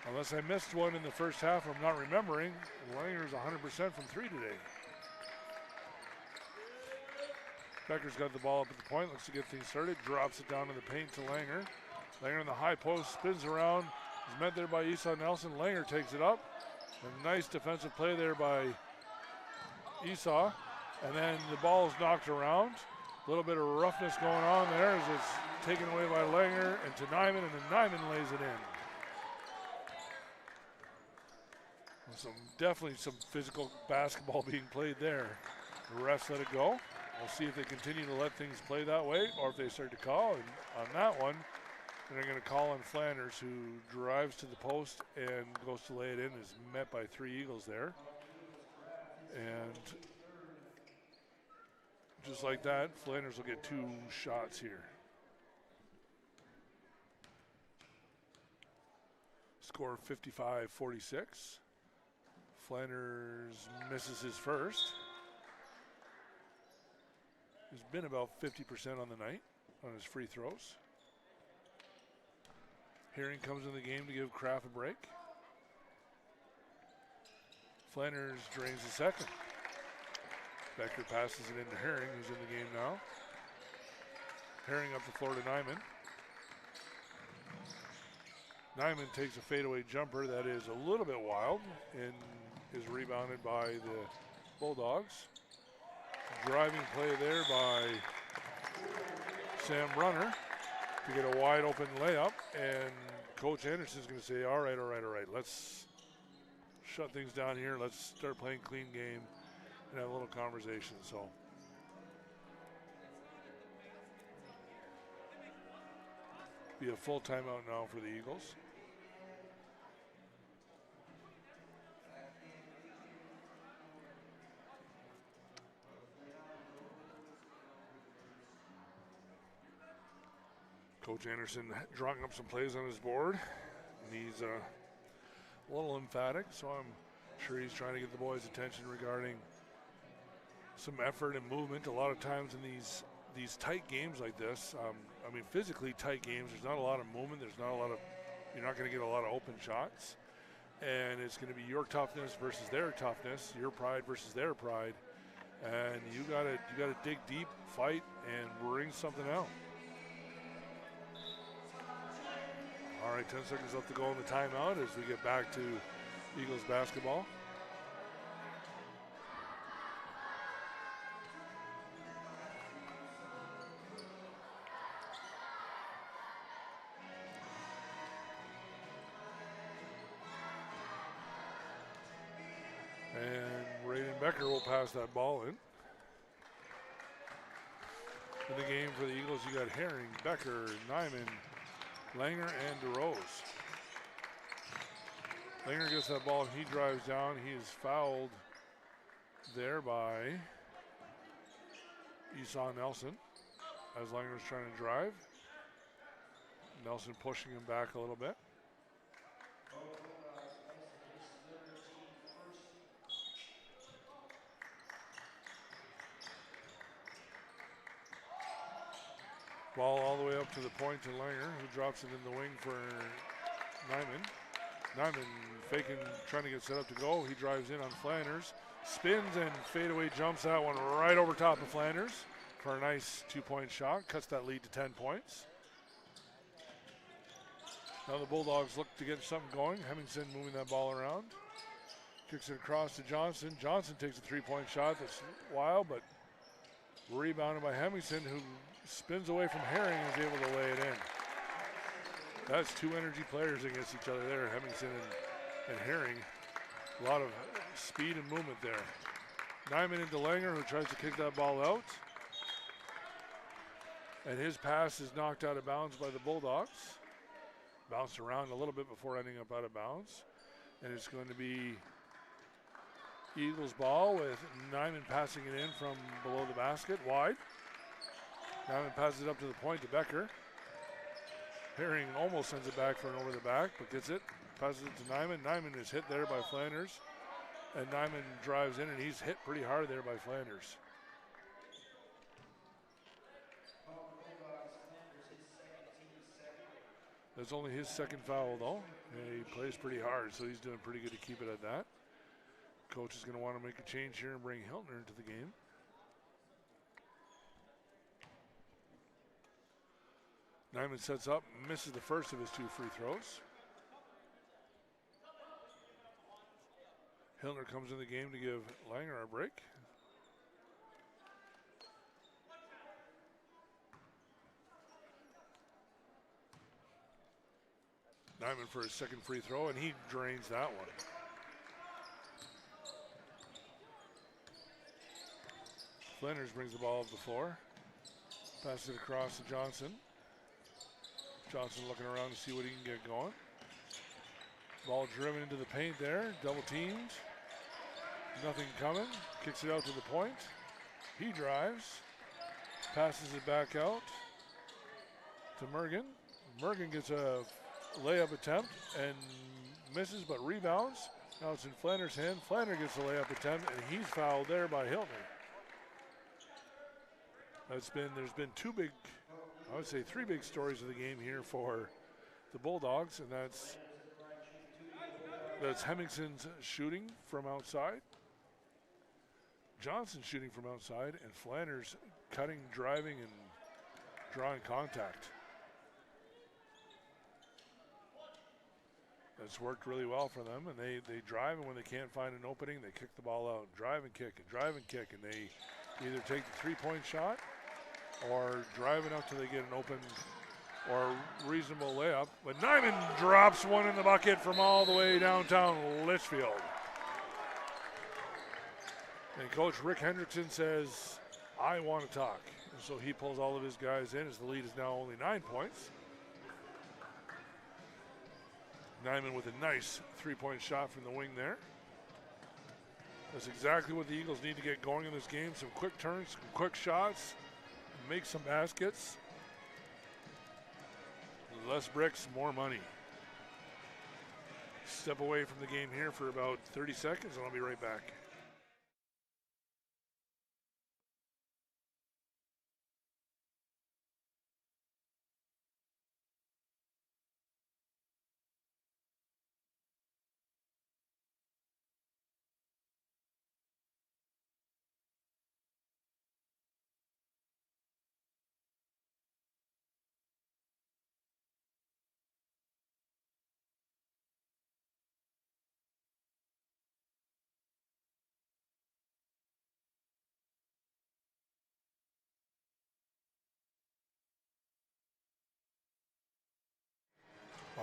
unless I missed one in the first half, I'm not remembering. Langer's 100% from three today. Becker's got the ball up at the point, looks to get things started, drops it down in the paint to Langer. Langer in the high post, spins around, is met there by Esau Nelson. Langer takes it up. A nice defensive play there by Esau. And then the ball is knocked around. A little bit of roughness going on there as it's taken away by Langer and to Nyman, and then Nyman lays it in. Definitely some physical basketball being played there. The refs let it go. We'll see if they continue to let things play that way or if they start to call. And on that one, they're going to call on Flanders, who drives to the post and goes to lay it in, is met by three Eagles there. And just like that, Flanders will get 2 shots here. Score 55-46. Flanders misses his first. He's been about 50% on the night on his free throws. Herring comes in the game to give Kraft a break. Flanders drains the second. Becker passes it into Herring, who's in the game now. Herring up the floor to Nyman. Nyman takes a fadeaway jumper that is a little bit wild and is rebounded by the Bulldogs. Driving play there by Sam Brunner to get a wide open layup, and Coach Anderson's going to say, all right, let's shut things down here. Let's start playing clean game and have a little conversation. So be a full timeout now for the Eagles. Coach Anderson drawing up some plays on his board, and he's a little emphatic, so I'm sure he's trying to get the boys' attention regarding some effort and movement. A lot of times in these tight games like this, I mean physically tight games, there's not a lot of movement, you're not going to get a lot of open shots, and it's going to be your toughness versus their toughness, your pride versus their pride, and you got to dig deep, fight, and bring something out. All right, 10 seconds left to go in the timeout as we get back to Eagles basketball. And Raiden Becker will pass that ball in. In the game for the Eagles, you got Herring, Becker, Nyman, Langer, and DeRose. Langer gets that ball and he drives down. He is fouled there by Esau Nelson as Langer's trying to drive. Nelson pushing him back a little bit. Ball all the way up to the point to Langer, who drops it in the wing for Nyman. Nyman faking, trying to get set up to go. He drives in on Flanders, spins and fadeaway jumps that one right over top of Flanders for a nice 2-point shot. Cuts that lead to 10 points. Now the Bulldogs look to get something going. Hemmingson moving that ball around. Kicks it across to Johnson. Johnson takes a 3-point shot that's wild, but rebounded by Hemmingson, who spins away from Herring and is able to lay it in. That's 2 energy players against each other there, Hemmingson and Herring. A lot of speed and movement there. Nyman into Langer, who tries to kick that ball out. And his pass is knocked out of bounds by the Bulldogs. Bounced around a little bit before ending up out of bounds. And it's going to be Eagles ball with Nyman passing it in from below the basket, wide. Nyman passes it up to the point to Becker. Herring almost sends it back for an over the back, but gets it. Passes it to Nyman. Nyman is hit there by Flanders. And Nyman drives in, and he's hit pretty hard there by Flanders. That's only his second foul, though. And he plays pretty hard, so he's doing pretty good to keep it at that. Coach is going to want to make a change here and bring Hiltner into the game. Nyman sets up, misses the first of his 2 free throws. Hiltner comes in the game to give Langer a break. Nyman for his second free throw, and he drains that one. Flanders brings the ball up the floor. Passes it across to Johnson. Johnson looking around to see what he can get going. Ball driven into the paint there, double teamed. Nothing coming. Kicks it out to the point. He drives. Passes it back out to Mergen. Mergen gets a layup attempt and misses but rebounds. Now it's in Flanner's hand. Flanner gets a layup attempt and he's fouled there by Hiltner. There's been three big stories of the game here for the Bulldogs, and that's Hemingson's shooting from outside, Johnson shooting from outside, and Flanner's cutting, driving, and drawing contact. That's worked really well for them, and they drive, and when they can't find an opening, they kick the ball out, drive and kick, and they either take the three-point shot or drive it out till they get an open or reasonable layup. But Nyman drops one in the bucket from all the way downtown Litchfield. And Coach Rick Hendrickson says, I want to talk. And so he pulls all of his guys in as the lead is now only 9 points. Nyman with a nice three-point shot from the wing there. That's exactly what the Eagles need to get going in this game. Some quick turns, some quick shots, make some baskets. Less bricks, more money. Step away from the game here for about 30 seconds and I'll be right back.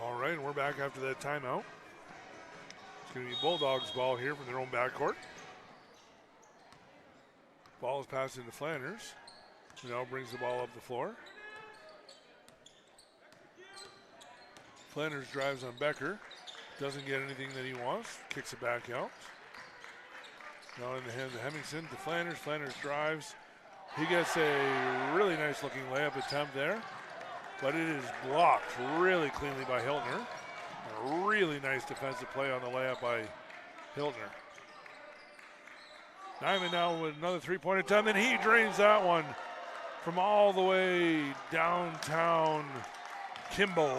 All right, and we're back after that timeout. It's going to be Bulldogs ball here from their own backcourt. Ball is passed into Flanders, who now brings the ball up the floor. Flanders drives on Becker, doesn't get anything that he wants, kicks it back out. Now in the hands of Hemmingson to Flanders. Flanders drives. He gets a really nice looking layup attempt there, but it is blocked really cleanly by Hiltner. A really nice defensive play on the layup by Hiltner. Nyman now with another three-point attempt, and he drains that one from all the way downtown Kimball.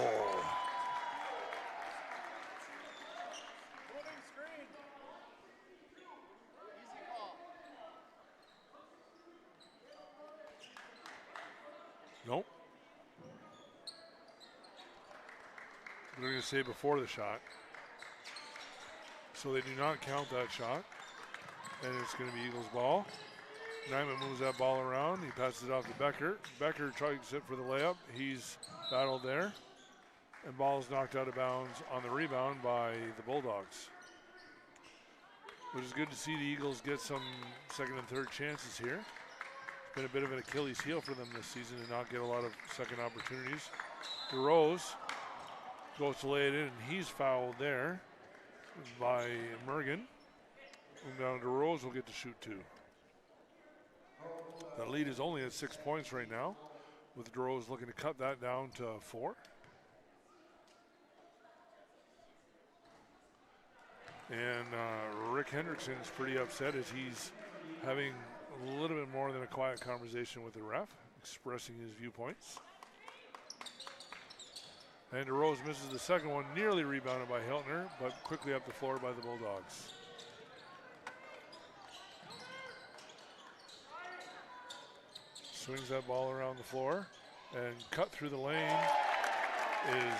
Nope. They're going to say before the shot. So they do not count that shot. And it's going to be Eagles ball. Nyman moves that ball around. He passes it off to Becker. Becker tries it for the layup. He's battled there. And ball is knocked out of bounds on the rebound by the Bulldogs. Which is good to see the Eagles get some second and third chances here. It's been a bit of an Achilles heel for them this season to not get a lot of second opportunities. DeRose goes to lay it in, and he's fouled there by Mergen. And down DeRose will get to shoot two. The lead is only at 6 points right now, with DeRose looking to cut that down to 4. And Rick Hendrickson is pretty upset as he's having a little bit more than a quiet conversation with the ref, expressing his viewpoints. And DeRose misses the second one, nearly rebounded by Hiltner, but quickly up the floor by the Bulldogs. Swings that ball around the floor, and cut through the lane is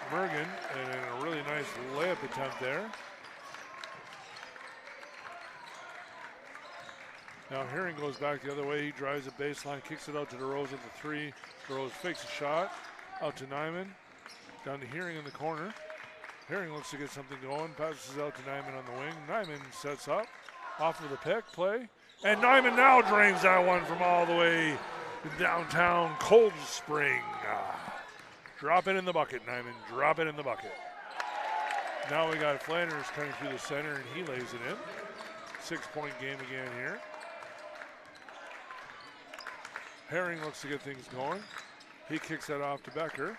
Mergen, and a really nice layup attempt there. Now Herring goes back the other way. He drives the baseline, kicks it out to DeRose at the 3. DeRose fakes a shot, out to Nyman, down to Herring in the corner. Herring looks to get something going, passes out to Nyman on the wing. Nyman sets up, off of the pick play. And Nyman now drains that one from all the way downtown Cold Spring. Drop it in the bucket, Nyman. Drop it in the bucket. Now we got Flanders coming through the center, and he lays it in. 6-point game again here. Herring looks to get things going. He kicks that off to Becker.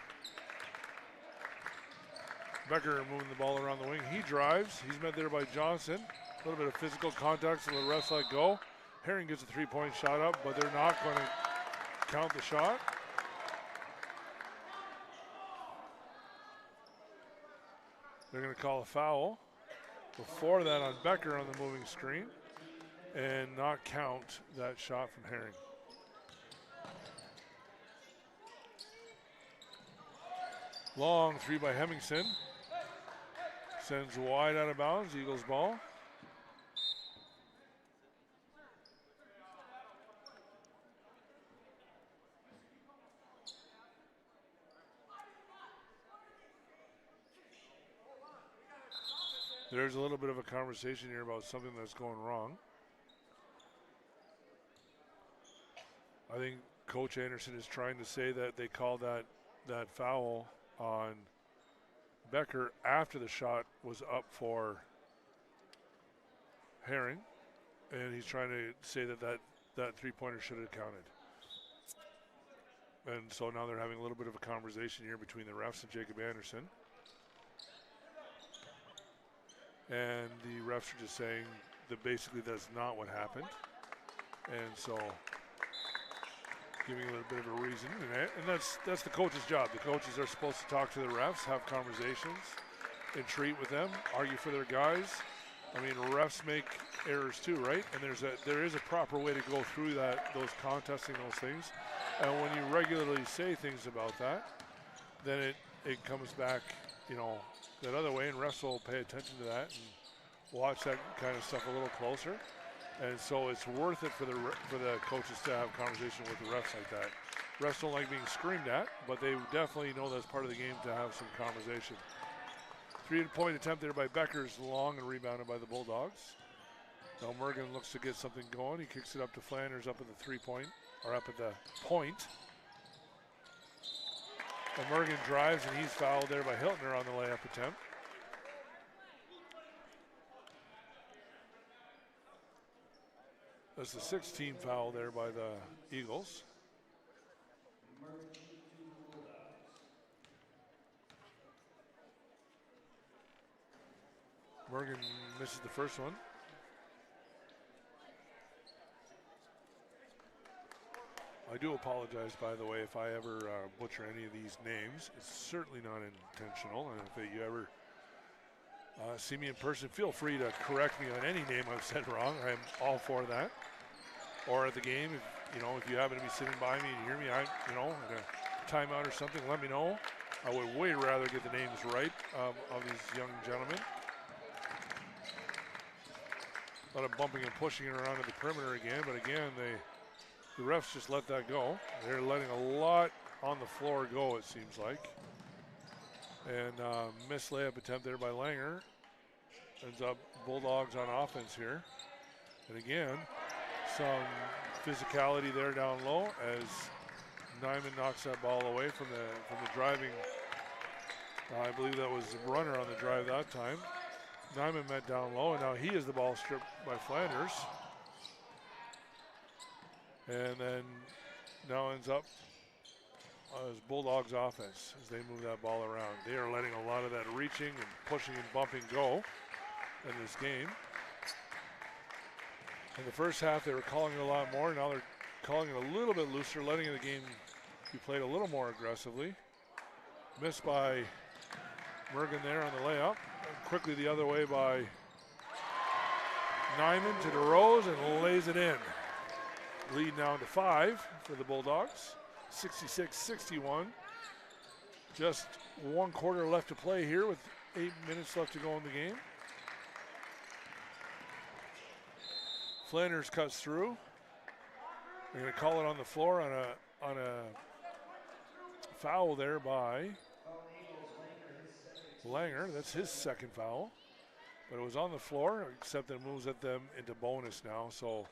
Becker moving the ball around the wing. He drives. He's met there by Johnson. A little bit of physical contact, so the refs let go. Herring gets a 3-point shot up, but they're not going to count the shot. They're going to call a foul before that on Becker on the moving screen and not count that shot from Herring. Long three by Hemmingson. Sends wide out of bounds, Eagles ball. There's a little bit of a conversation here about something that's going wrong. I think Coach Anderson is trying to say that they called that foul on Becker after the shot was up for Herring, and he's trying to say that three-pointer should have counted. And so now they're having a little bit of a conversation here between the refs and Jacob Anderson. And the refs are just saying that basically that's not what happened. And so giving a little bit of a reason. And that's the coach's job. The coaches are supposed to talk to the refs, have conversations, entreat with them, argue for their guys. I mean, refs make errors too, right? And there is a proper way to go through those contesting those things. And when you regularly say things about that, then it comes back, that other way, and refs will pay attention to that and watch that kind of stuff a little closer. And so it's worth it for the coaches to have conversation with the refs like that. Refs don't like being screamed at, but they definitely know that's part of the game to have some conversation. 3-point attempt there by Becker's long and rebounded by the Bulldogs. Now Morgan looks to get something going. He kicks it up to Flanders up at the 3-point, or up at the point. And Morgan drives, and he's fouled there by Hiltner on the layup attempt. That's the 16th foul there by the Eagles. Morgan misses the first one. I do apologize, by the way, if I ever butcher any of these names. It's certainly not intentional, and if you ever see me in person, feel free to correct me on any name I've said wrong. I'm all for that. Or at the game, if you happen to be sitting by me and you hear me, in a timeout or something, let me know. I would way rather get the names right of these young gentlemen. A lot of bumping and pushing it around at the perimeter again, but again, the refs just let that go. They're letting a lot on the floor go, it seems like. And missed layup attempt there by Langer. Ends up Bulldogs on offense here. And again, some physicality there down low as Nyman knocks that ball away from the driving. I believe that was the runner on the drive that time. Nyman met down low, and now he is the ball stripped by Flanders. And then now ends up as Bulldogs offense as they move that ball around. They are letting a lot of that reaching and pushing and bumping go in this game. In the first half, they were calling it a lot more. Now they're calling it a little bit looser, letting the game be played a little more aggressively. Missed by Mergen there on the layup. And quickly the other way by Nyman to DeRose and lays it in. Lead now to 5 for the Bulldogs, 66-61. Just 1 quarter left to play here with 8 minutes left to go in the game. Flanders cuts through. They're going to call it on the floor on a foul there by Langer. That's his second foul. But it was on the floor, except that it moves at them into bonus now. So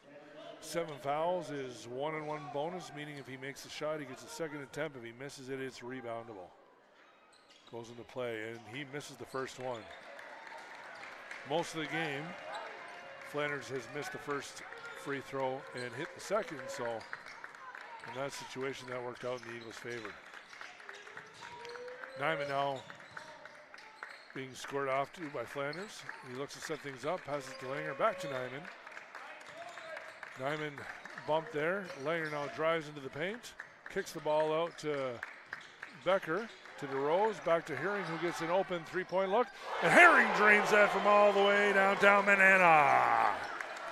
7 fouls is 1-on-1 bonus, meaning if he makes the shot, he gets a second attempt. If he misses it, it's reboundable. Goes into play, and he misses the first one. Most of the game, Flanders has missed the first free throw and hit the second, so in that situation that worked out in the Eagles' favor. Nyman now being scored off to by Flanders. He looks to set things up, passes to Langer, back to Nyman. Nyman bumped there. Langer now drives into the paint, kicks the ball out to Becker, to DeRose, back to Herring, who gets an open three-point look. And Herring drains that from all the way downtown Manana.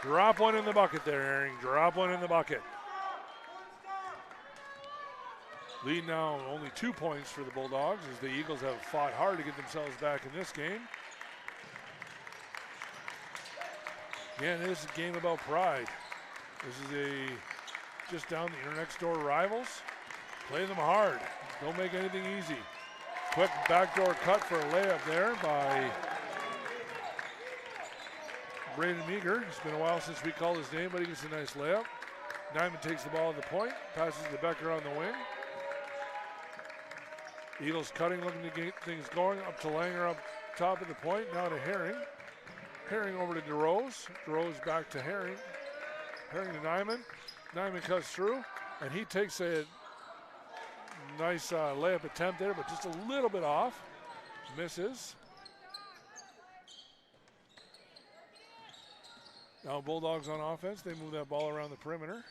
Drop one in the bucket there, Herring. Drop one in the bucket. Lead now only 2 points for the Bulldogs as the Eagles have fought hard to get themselves back in this game. Again, this is a game about pride. This is just down the next door rivals. Play them hard. Don't make anything easy. Quick backdoor cut for a layup there by Braden Meager. It's been a while since we called his name, but he gets a nice layup. Nyman takes the ball at the point, passes to Becker on the wing. Eagles cutting, looking to get things going. Up to Langer up top of the point. Now to Herring. Herring over to DeRose. DeRose back to Herring. Herring to Nyman. Nyman cuts through, and he takes a nice layup attempt there, but just a little bit off. Misses. Now Bulldogs on offense. They move that ball around the perimeter.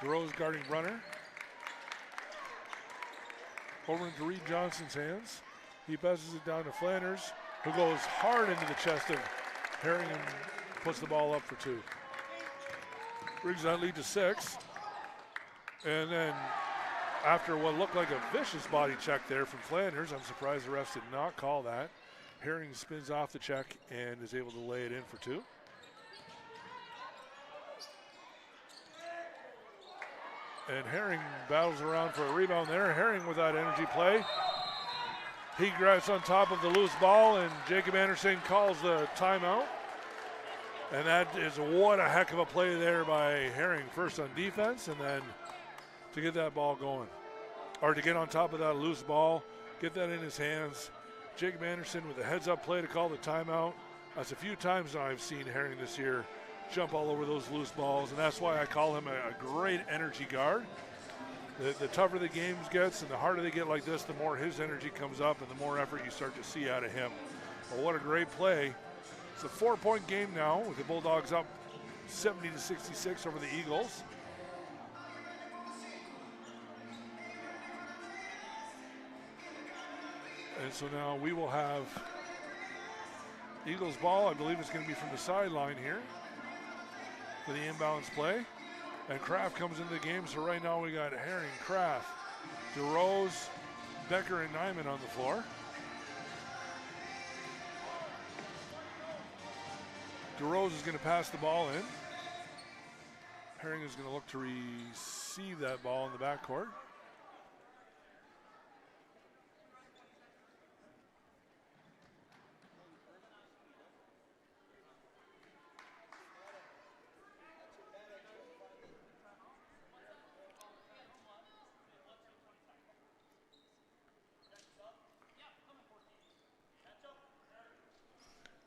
DeRose guarding Brunner. Over into Reed Johnson's hands. He passes it down to Flanders, who goes hard into the chest of Herring and puts the ball up for two. Brings that lead to 6. And then after what looked like a vicious body check there from Flanders, I'm surprised the refs did not call that. Herring spins off the check and is able to lay it in for 2. And Herring battles around for a rebound there. Herring with that energy play. He grabs on top of the loose ball, and Jacob Anderson calls the timeout. And that is what a heck of a play there by Herring. First on defense, and then to get that ball going. Or to get on top of that loose ball, get that in his hands. Jacob Anderson with a heads-up play to call the timeout. That's a few times now I've seen Herring this year jump all over those loose balls, and that's why I call him a great energy guard. The tougher the games gets and the harder they get like this, the more his energy comes up and the more effort you start to see out of him. But what a great play. It's a 4-point game now with the Bulldogs up 70-66 over the Eagles. And so now we will have Eagles ball. I believe it's going to be from the sideline here for the inbounds play. And Kraft comes into the game, so right now we got Herring, Kraft, DeRose, Becker, and Nyman on the floor. DeRose is going to pass the ball in. Herring is going to look to receive that ball in the backcourt.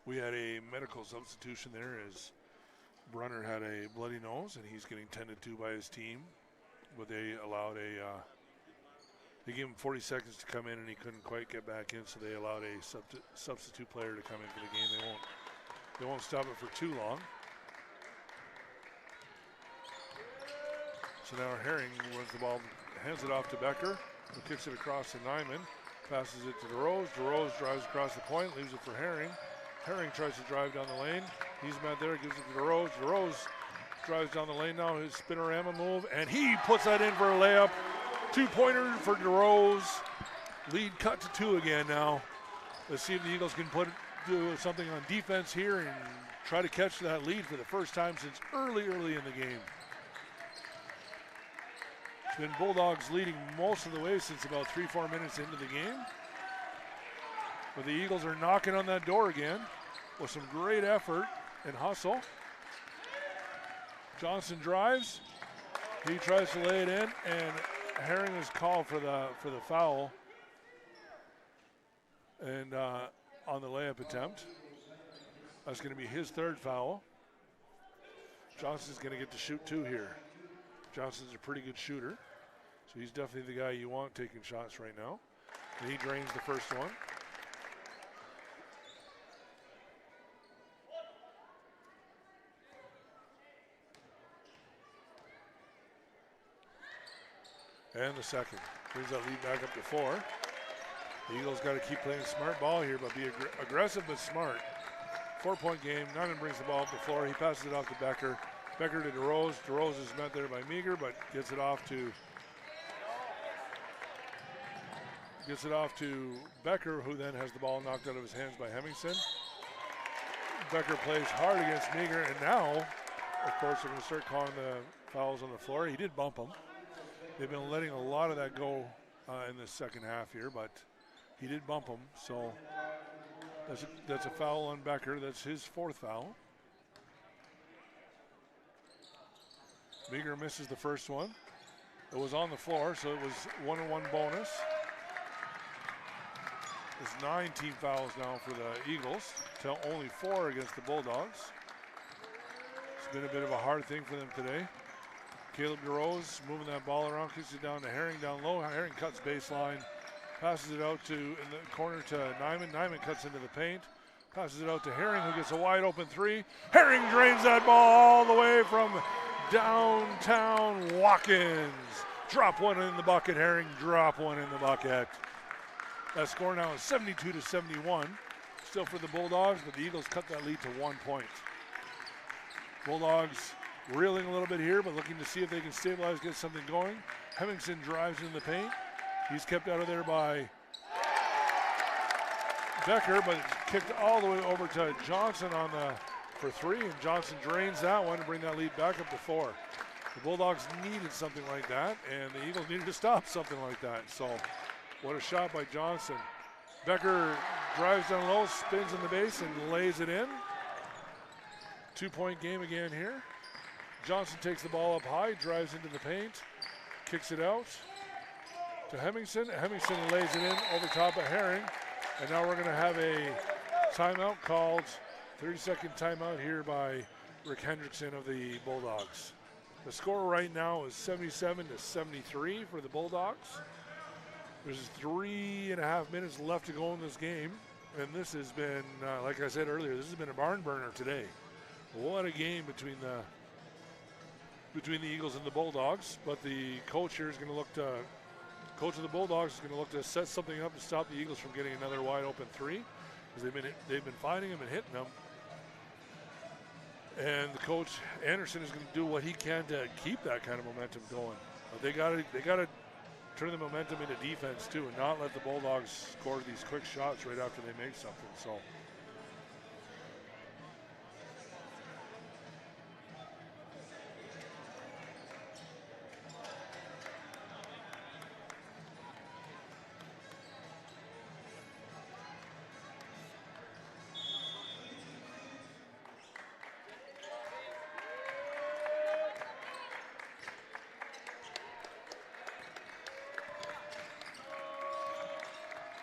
We had a medical substitution there as Brunner had a bloody nose and he's getting tended to by his team. But they allowed they gave him 40 seconds to come in and he couldn't quite get back in, so they allowed a substitute player to come in for the game. They won't stop it for too long. So now Herring runs the ball, hands it off to Becker, who kicks it across to Nyman, passes it to DeRose. DeRose drives across the point, leaves it for Herring. Herring tries to drive down the lane. He's met there, gives it to DeRose. DeRose drives down the lane now, his spinorama move, and he puts that in for a layup. 2-pointer for DeRose. Lead cut to 2 again now. Let's see if the Eagles can do something on defense here and try to catch that lead for the first time since early in the game. It's been Bulldogs leading most of the way since about 3-4 minutes into the game. But the Eagles are knocking on that door again with some great effort and hustle. Johnson drives. He tries to lay it in, and Herring is called for the foul and on the layup attempt. That's going to be his third foul. Johnson's going to get to shoot 2 here. Johnson's a pretty good shooter, so he's definitely the guy you want taking shots right now. And he drains the first one. And the second. Brings that lead back up to 4. The Eagles got to keep playing smart ball here, but be aggressive but smart. 4-point game. Nunnan brings the ball up the floor. He passes it off to Becker. Becker to DeRose. DeRose is met there by Meager, but gets it off to Becker, who then has the ball knocked out of his hands by Hemmingson. Becker plays hard against Meager, and now, of course, they're going to start calling the fouls on the floor. He did bump him. They've been letting a lot of that go in the second half here, but he did bump him, so that's a foul on Becker. That's his 4th foul. Meager misses the first one. It was on the floor, so it was 1-on-1 bonus. It's 9 team fouls now for the Eagles, to only 4 against the Bulldogs. It's been a bit of a hard thing for them today. Caleb DeRose moving that ball around, kicks it down to Herring down low. Herring cuts baseline, passes it out to in the corner to Nyman. Nyman cuts into the paint, passes it out to Herring, who gets a wide open 3. Herring drains that ball all the way from downtown Watkins. Drop one in the bucket, Herring. Drop one in the bucket. That score now is 72-71. Still for the Bulldogs, but the Eagles cut that lead to 1 point. Bulldogs reeling a little bit here, but looking to see if they can stabilize, get something going. Hemmingson drives into the paint. He's kept out of there by Becker, but it's kicked all the way over to Johnson for 3, and Johnson drains that one to bring that lead back up to 4. The Bulldogs needed something like that, and the Eagles needed to stop something like that. So what a shot by Johnson. Becker drives down low, spins in the base, and lays it in. 2-point game again here. Johnson takes the ball up high, drives into the paint, kicks it out to Hemmingson. Hemmingson lays it in over top of Herring. And now we're going to have a timeout called, 30-second timeout here by Rick Hendrickson of the Bulldogs. The score right now is 77-73 for the Bulldogs. There's 3.5 minutes left to go in this game. And this has been, like I said earlier, this has been a barn burner today. What a game between the Eagles and the Bulldogs. But the coach here is going to look to, coach of the Bulldogs is going to look to set something up to stop the Eagles from getting another wide open 3, because they've been finding them and hitting them. And the coach Anderson is going to do what he can to keep that kind of momentum going. But they got to turn the momentum into defense too, and not let the Bulldogs score these quick shots right after they make something. So.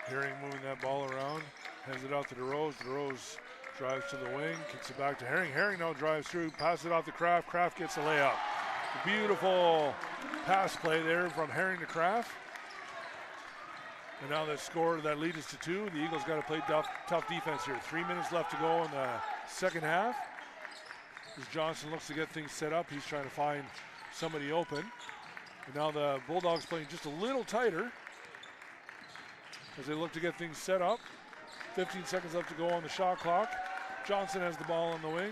Herring moving that ball around, hands it out to DeRose. DeRose drives to the wing, kicks it back to Herring. Herring now drives through, passes it off to Kraft. Kraft gets a layup. Beautiful pass play there from Herring to Kraft. And now that lead is to 2. The Eagles got to play tough defense here. 3 minutes left to go in the second half. As Johnson looks to get things set up, he's trying to find somebody open. And now the Bulldogs playing just a little tighter as they look to get things set up. 15 seconds left to go on the shot clock. Johnson has the ball on the wing.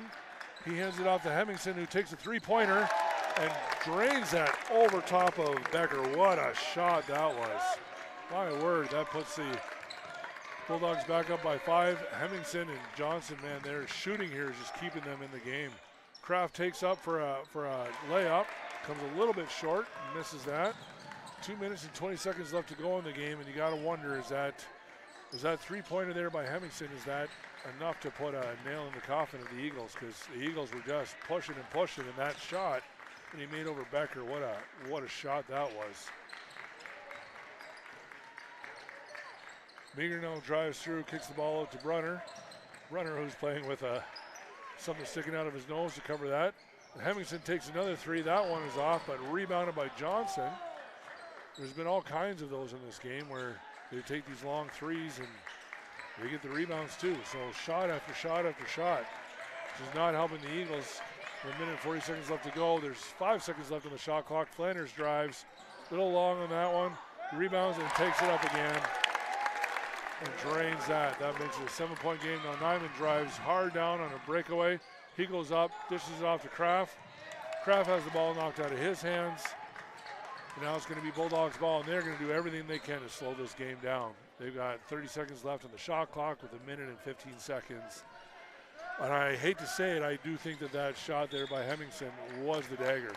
He hands it off to Hemmingson, who takes a 3-pointer and drains that over top of Becker. What a shot that was. My word, that puts the Bulldogs back up by 5. Hemmingson and Johnson, man, their shooting here is just keeping them in the game. Kraft takes up for a layup, comes a little bit short, misses that. 2 minutes and 20 seconds left to go in the game, and you got to wonder, is that 3-pointer there by Hemmingson, is that enough to put a nail in the coffin of the Eagles? Because the Eagles were just pushing and pushing, and that shot that he made over Becker, what a shot that was. Meager now drives through, kicks the ball out to Brunner. runner who's playing with something sticking out of his nose to cover that. Hemmingson takes another three. That one is off, but rebounded by Johnson. There's been all kinds of those in this game where they take these long threes and they get the rebounds too. So shot after shot after shot. Which is not helping the Eagles. With a minute and 40 seconds left to go. There's 5 seconds left on the shot clock. Flanders drives. A little long on that one. Rebounds and takes it up again. And drains that. That makes it a 7-point game. Now Nyman drives hard down on a breakaway. He goes up, dishes it off to Kraft. Kraft has the ball knocked out of his hands. And now it's going to be Bulldogs ball, and they're going to do everything they can to slow this game down. They've got 30 seconds left on the shot clock with a minute and 15 seconds. And I hate to say it, I do think that shot there by Hemmingson was the dagger.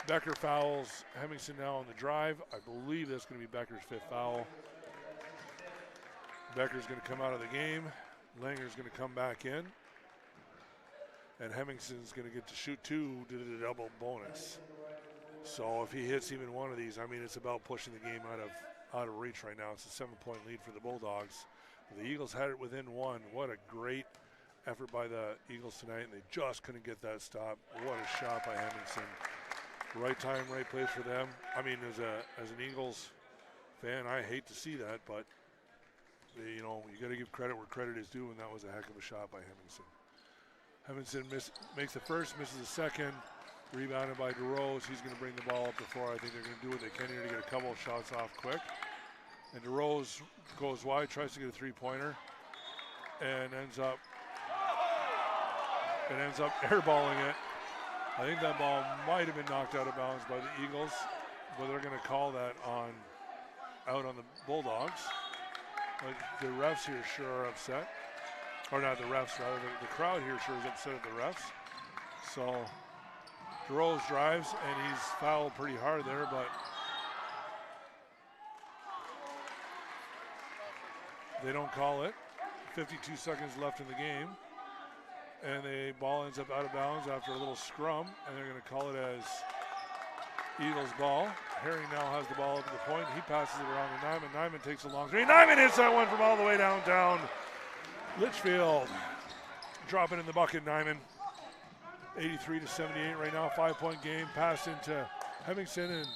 Becker fouls Hemmingson now on the drive. I believe that's going to be Becker's 5th foul. Becker's going to come out of the game. Langer's going to come back in. And Hemmingson's going to get to shoot 2 to the double bonus. So if he hits even one of these, I mean, it's about pushing the game out of reach right now. It's a 7-point lead for the Bulldogs. The Eagles had it within 1. What a great effort by the Eagles tonight, and they just couldn't get that stop. What a shot by Hemmingson. Right time, right place for them. I mean, as an Eagles fan, I hate to see that, but you got to give credit where credit is due, and that was a heck of a shot by Hemmingson. Hemmingson makes the first, misses the second. Rebounded by DeRose. He's going to bring the ball up the floor. I think they're going to do what they can here to get a couple of shots off quick. And DeRose goes wide, tries to get a three-pointer, and ends up airballing it. I think that ball might have been knocked out of bounds by the Eagles, but they're going to call that out on the Bulldogs. But the refs here sure are upset. Or not the refs, rather. The crowd here sure is upset at the refs. So DeRose drives, and he's fouled pretty hard there, but they don't call it. 52 seconds left in the game. And the ball ends up out of bounds after a little scrum, and they're going to call it as Eagles ball. Herring now has the ball up to the point. He passes it around to Nyman. Nyman takes a long three. Nyman hits that one from all the way downtown. Litchfield dropping in the bucket, Nyman. 83-78 right now, 5-point game. Pass into Hemmingson, and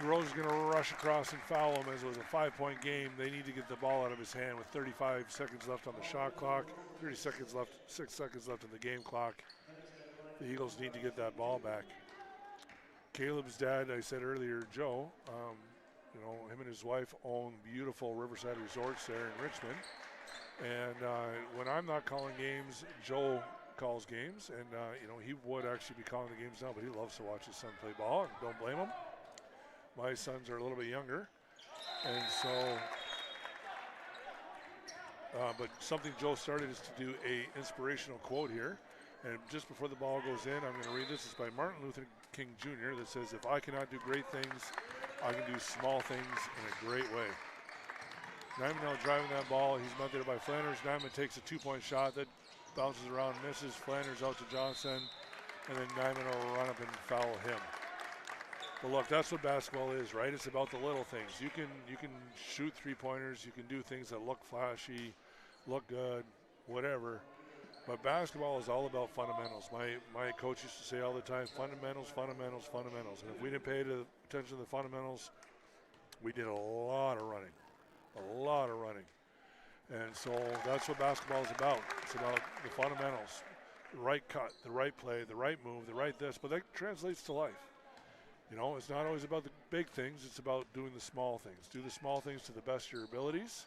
DeRose is going to rush across and foul him as it was a 5-point game. They need to get the ball out of his hand with 35 seconds left on the shot clock. 30 seconds left, 6 seconds left on the game clock. The Eagles need to get that ball back. Caleb's dad, I said earlier, Joe, him and his wife own beautiful Riverside Resorts there in Richmond. And when I'm not calling games, Joe calls games. And, he would actually be calling the games now, but he loves to watch his son play ball, and don't blame him. My sons are a little bit younger. And so, but something Joe started is to do a inspirational quote here. And just before the ball goes in, I'm going to read this. It's by Martin Luther King Jr. that says, "If I cannot do great things, I can do small things in a great way." Nyman now driving that ball. He's met there by Flanders. Nyman takes a 2-point shot that bounces around, misses. Flanders out to Johnson, and then Nyman will run up and foul him. But look, that's what basketball is, right? It's about the little things. You can shoot three-pointers. You can do things that look flashy, look good, whatever. But basketball is all about fundamentals. My coach used to say all the time, fundamentals, fundamentals, fundamentals. And if we didn't pay attention to the fundamentals, we did a lot of running. And so that's what basketball is about. It's about the fundamentals, the right cut, the right play, the right move, the right this. But that translates to life. It's not always about the big things. It's about doing the small things. Do the small things to the best of your abilities.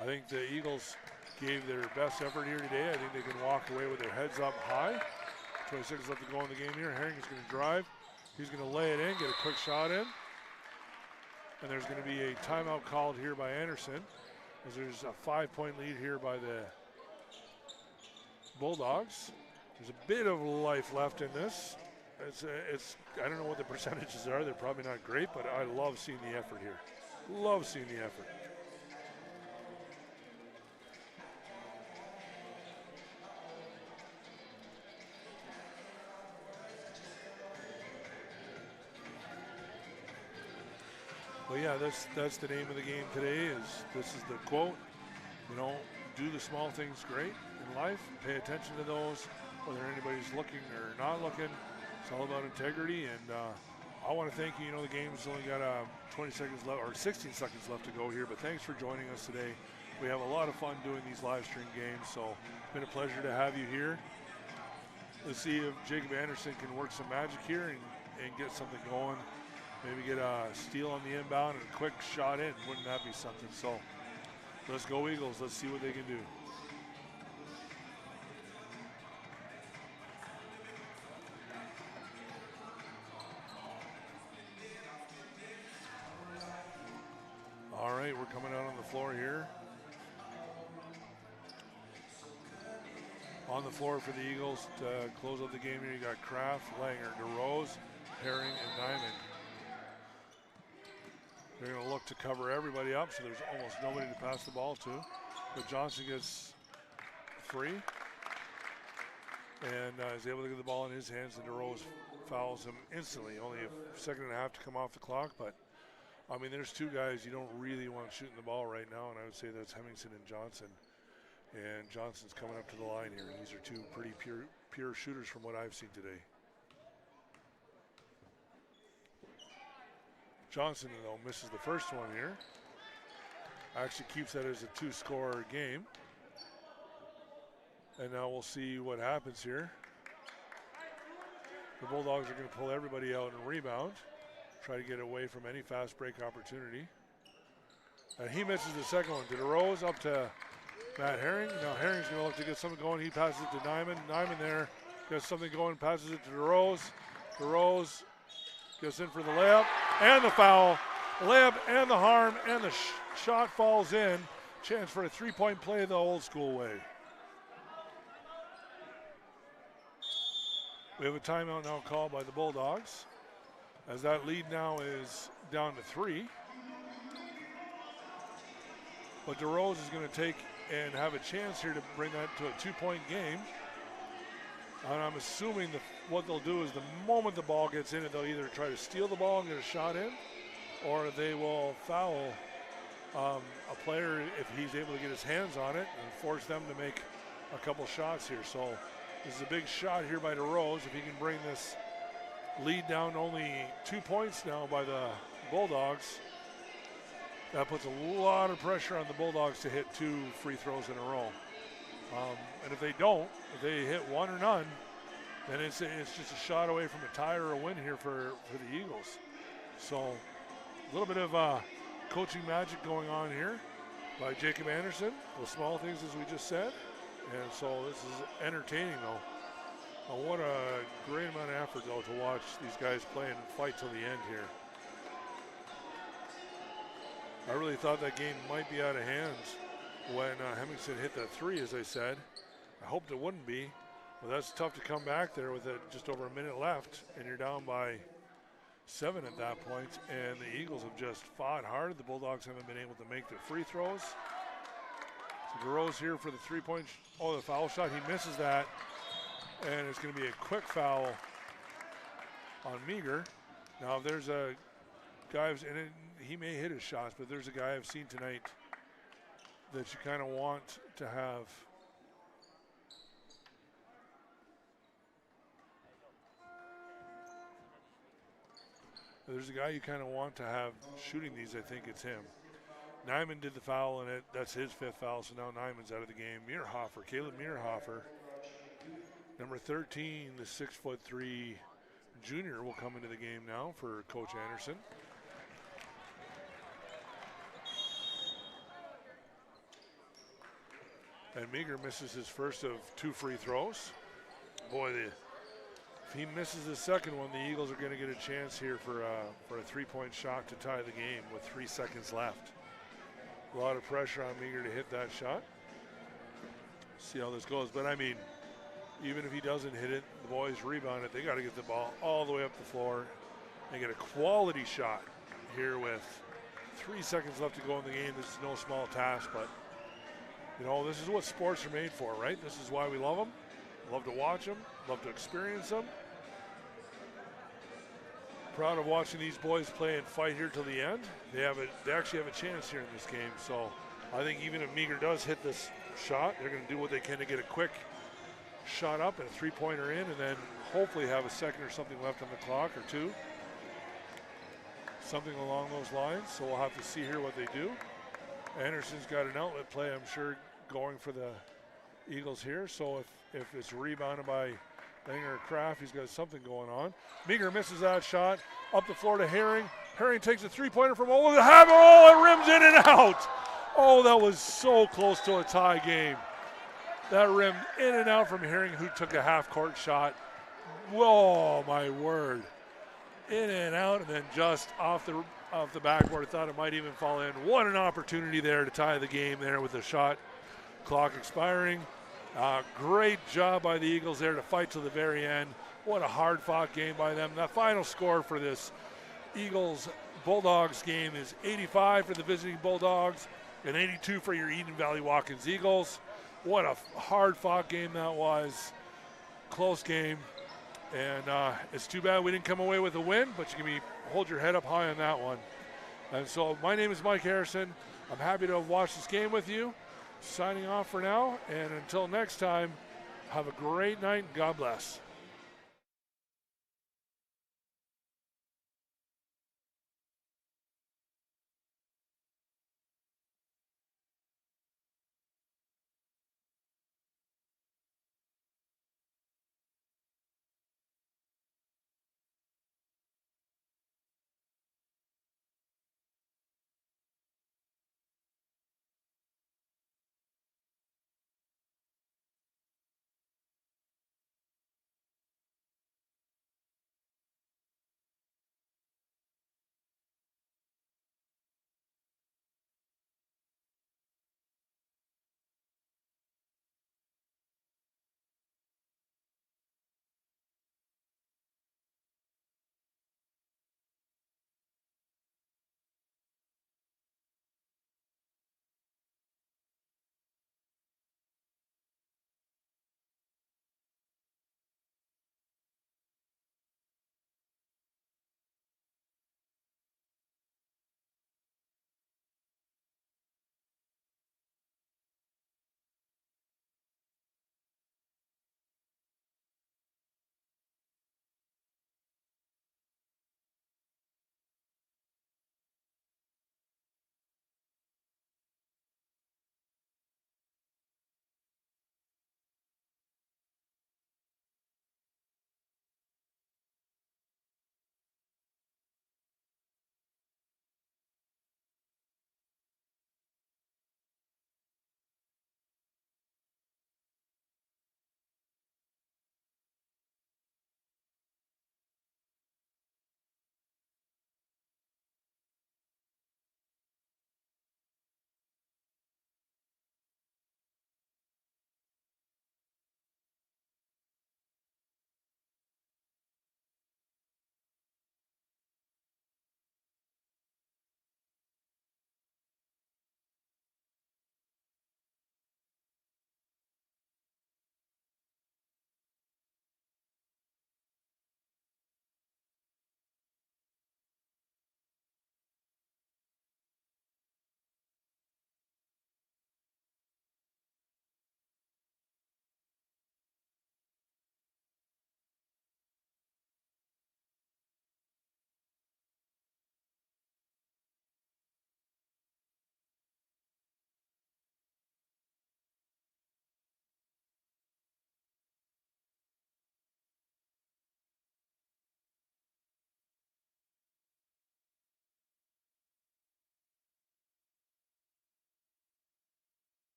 I think the Eagles gave their best effort here today. I think they can walk away with their heads up high. 20 seconds left to go in the game here. Herring is going to drive. He's going to lay it in, get a quick shot in. And there's going to be a timeout called here by Anderson, as there's a 5-point lead here by the Bulldogs. There's a bit of life left in this. I don't know what the percentages are. They're probably not great, but I love seeing the effort here. Love seeing the effort. Well, yeah, that's the name of the game today. This is the quote. Do the small things great. in life. Pay attention to those, whether anybody's looking or not looking. It's all about integrity, and I want to thank you. You know, the game's only got 20 seconds left, or 16 seconds left to go here, but thanks for joining us today. We have a lot of fun doing these live stream games, so it's been a pleasure to have you here. Let's see if Jacob Anderson can work some magic here and get something going. Maybe get a steal on the inbound and a quick shot in. Wouldn't that be something? So let's go Eagles. Let's see what they can do. All right, we're coming out on the floor here. On the floor for the Eagles to close out the game here, you got Kraft, Langer, DeRose, Herring, and Diamond. They're going to look to cover everybody up, so there's almost nobody to pass the ball to. But Johnson gets free and is able to get the ball in his hands, and DeRose fouls him instantly. Only a second and a half to come off the clock, but I mean, there's two guys you don't really want shooting the ball right now, and I would say that's Hemmingson and Johnson. And Johnson's coming up to the line here, and these are two pretty pure shooters from what I've seen today. Johnson, though, misses the first one here. Actually keeps that as a two-score game. And now we'll see what happens here. The Bulldogs are going to pull everybody out and rebound. Try to get away from any fast break opportunity. And he misses the second one. DeRose up to Matt Herring. Now Herring's going to look to get something going. He passes it to Nyman. Nyman there gets something going, passes it to DeRose. DeRose gets in for the layup and the foul. The layup and the harm, and the shot falls in. Chance for a three-point play the old school way. We have a timeout now called by the Bulldogs, as that lead now is down to 3. But DeRose is going to take and have a chance here to bring that to a 2-point game. And I'm assuming what they'll do is the moment the ball gets in it, they'll either try to steal the ball and get a shot in, or they will foul a player if he's able to get his hands on it and force them to make a couple shots here. So this is a big shot here by DeRose. If he can bring this lead down to only 2 points now by the Bulldogs, that puts a lot of pressure on the Bulldogs to hit 2 free throws in a row. And if they don't, if they hit one or none, then it's just a shot away from a tie or a win here for the Eagles. So a little bit of coaching magic going on here by Jacob Anderson. The small things, as we just said. And so this is entertaining, though. What a great amount of effort, though, to watch these guys play and fight till the end here. I really thought that game might be out of hands when Hemmingson hit that 3, as I said. I hoped it wouldn't be, but that's tough to come back there with just over a minute left, and you're down by 7 at that point, and the Eagles have just fought hard. The Bulldogs haven't been able to make their free throws. So DeRose here for the 3-point, the foul shot. He misses that, and it's going to be a quick foul on Meager. Now, there's a guy, and he may hit his shots, but there's a guy I've seen tonight that you kind of want to have. There's a guy you kind of want to have shooting these. I think it's him. Nyman did the foul, and that's his 5th foul, so now Nyman's out of the game. Mierhofer, Caleb Mierhofer, number 13, the 6'3" junior, will come into the game now for Coach Anderson. And Meager misses his first of 2 free throws. Boy, if he misses the second one, the Eagles are going to get a chance here for a 3-point shot to tie the game with 3 seconds left. A lot of pressure on Meager to hit that shot. See how this goes. But, I mean, even if he doesn't hit it, the boys rebound it. They got to get the ball all the way up the floor and get a quality shot here with 3 seconds left to go in the game. This is no small task, but, you know, this is what sports are made for, right? This is why we love them. Love to watch them. Love to experience them. Proud of watching these boys play and fight here till the end. They actually have a chance here in this game. So I think even if Meager does hit this shot. They're going to do what they can to get a quick shot up and a three-pointer in, and then hopefully have a second or something left on the clock, or two. Something along those lines. So we'll have to see here what they do. Anderson's got an outlet play, I'm sure, going for the Eagles here. So if it's rebounded by Langer or Kraft, he's got something going on. Meager misses that shot. Up the floor to Herring. Herring takes a three-pointer from over the half. Oh, it rims in and out. Oh, that was so close to a tie game. That rimmed in and out from Herring, who took a half-court shot. Whoa, my word. In and out, and then just off the backboard. I thought it might even fall in. What an opportunity there to tie the game there with the shot clock expiring. Great job by the Eagles there to fight to the very end. What a hard-fought game by them. The final score for this Eagles-Bulldogs game is 85 for the visiting Bulldogs and 82 for your Eden Valley Watkins Eagles. What a hard-fought game that was. Close game. And it's too bad we didn't come away with a win, but you can hold your head up high on that one. And so my name is Mike Harrison. I'm happy to have watched this game with you. Signing off for now, and until next time, have a great night and God bless.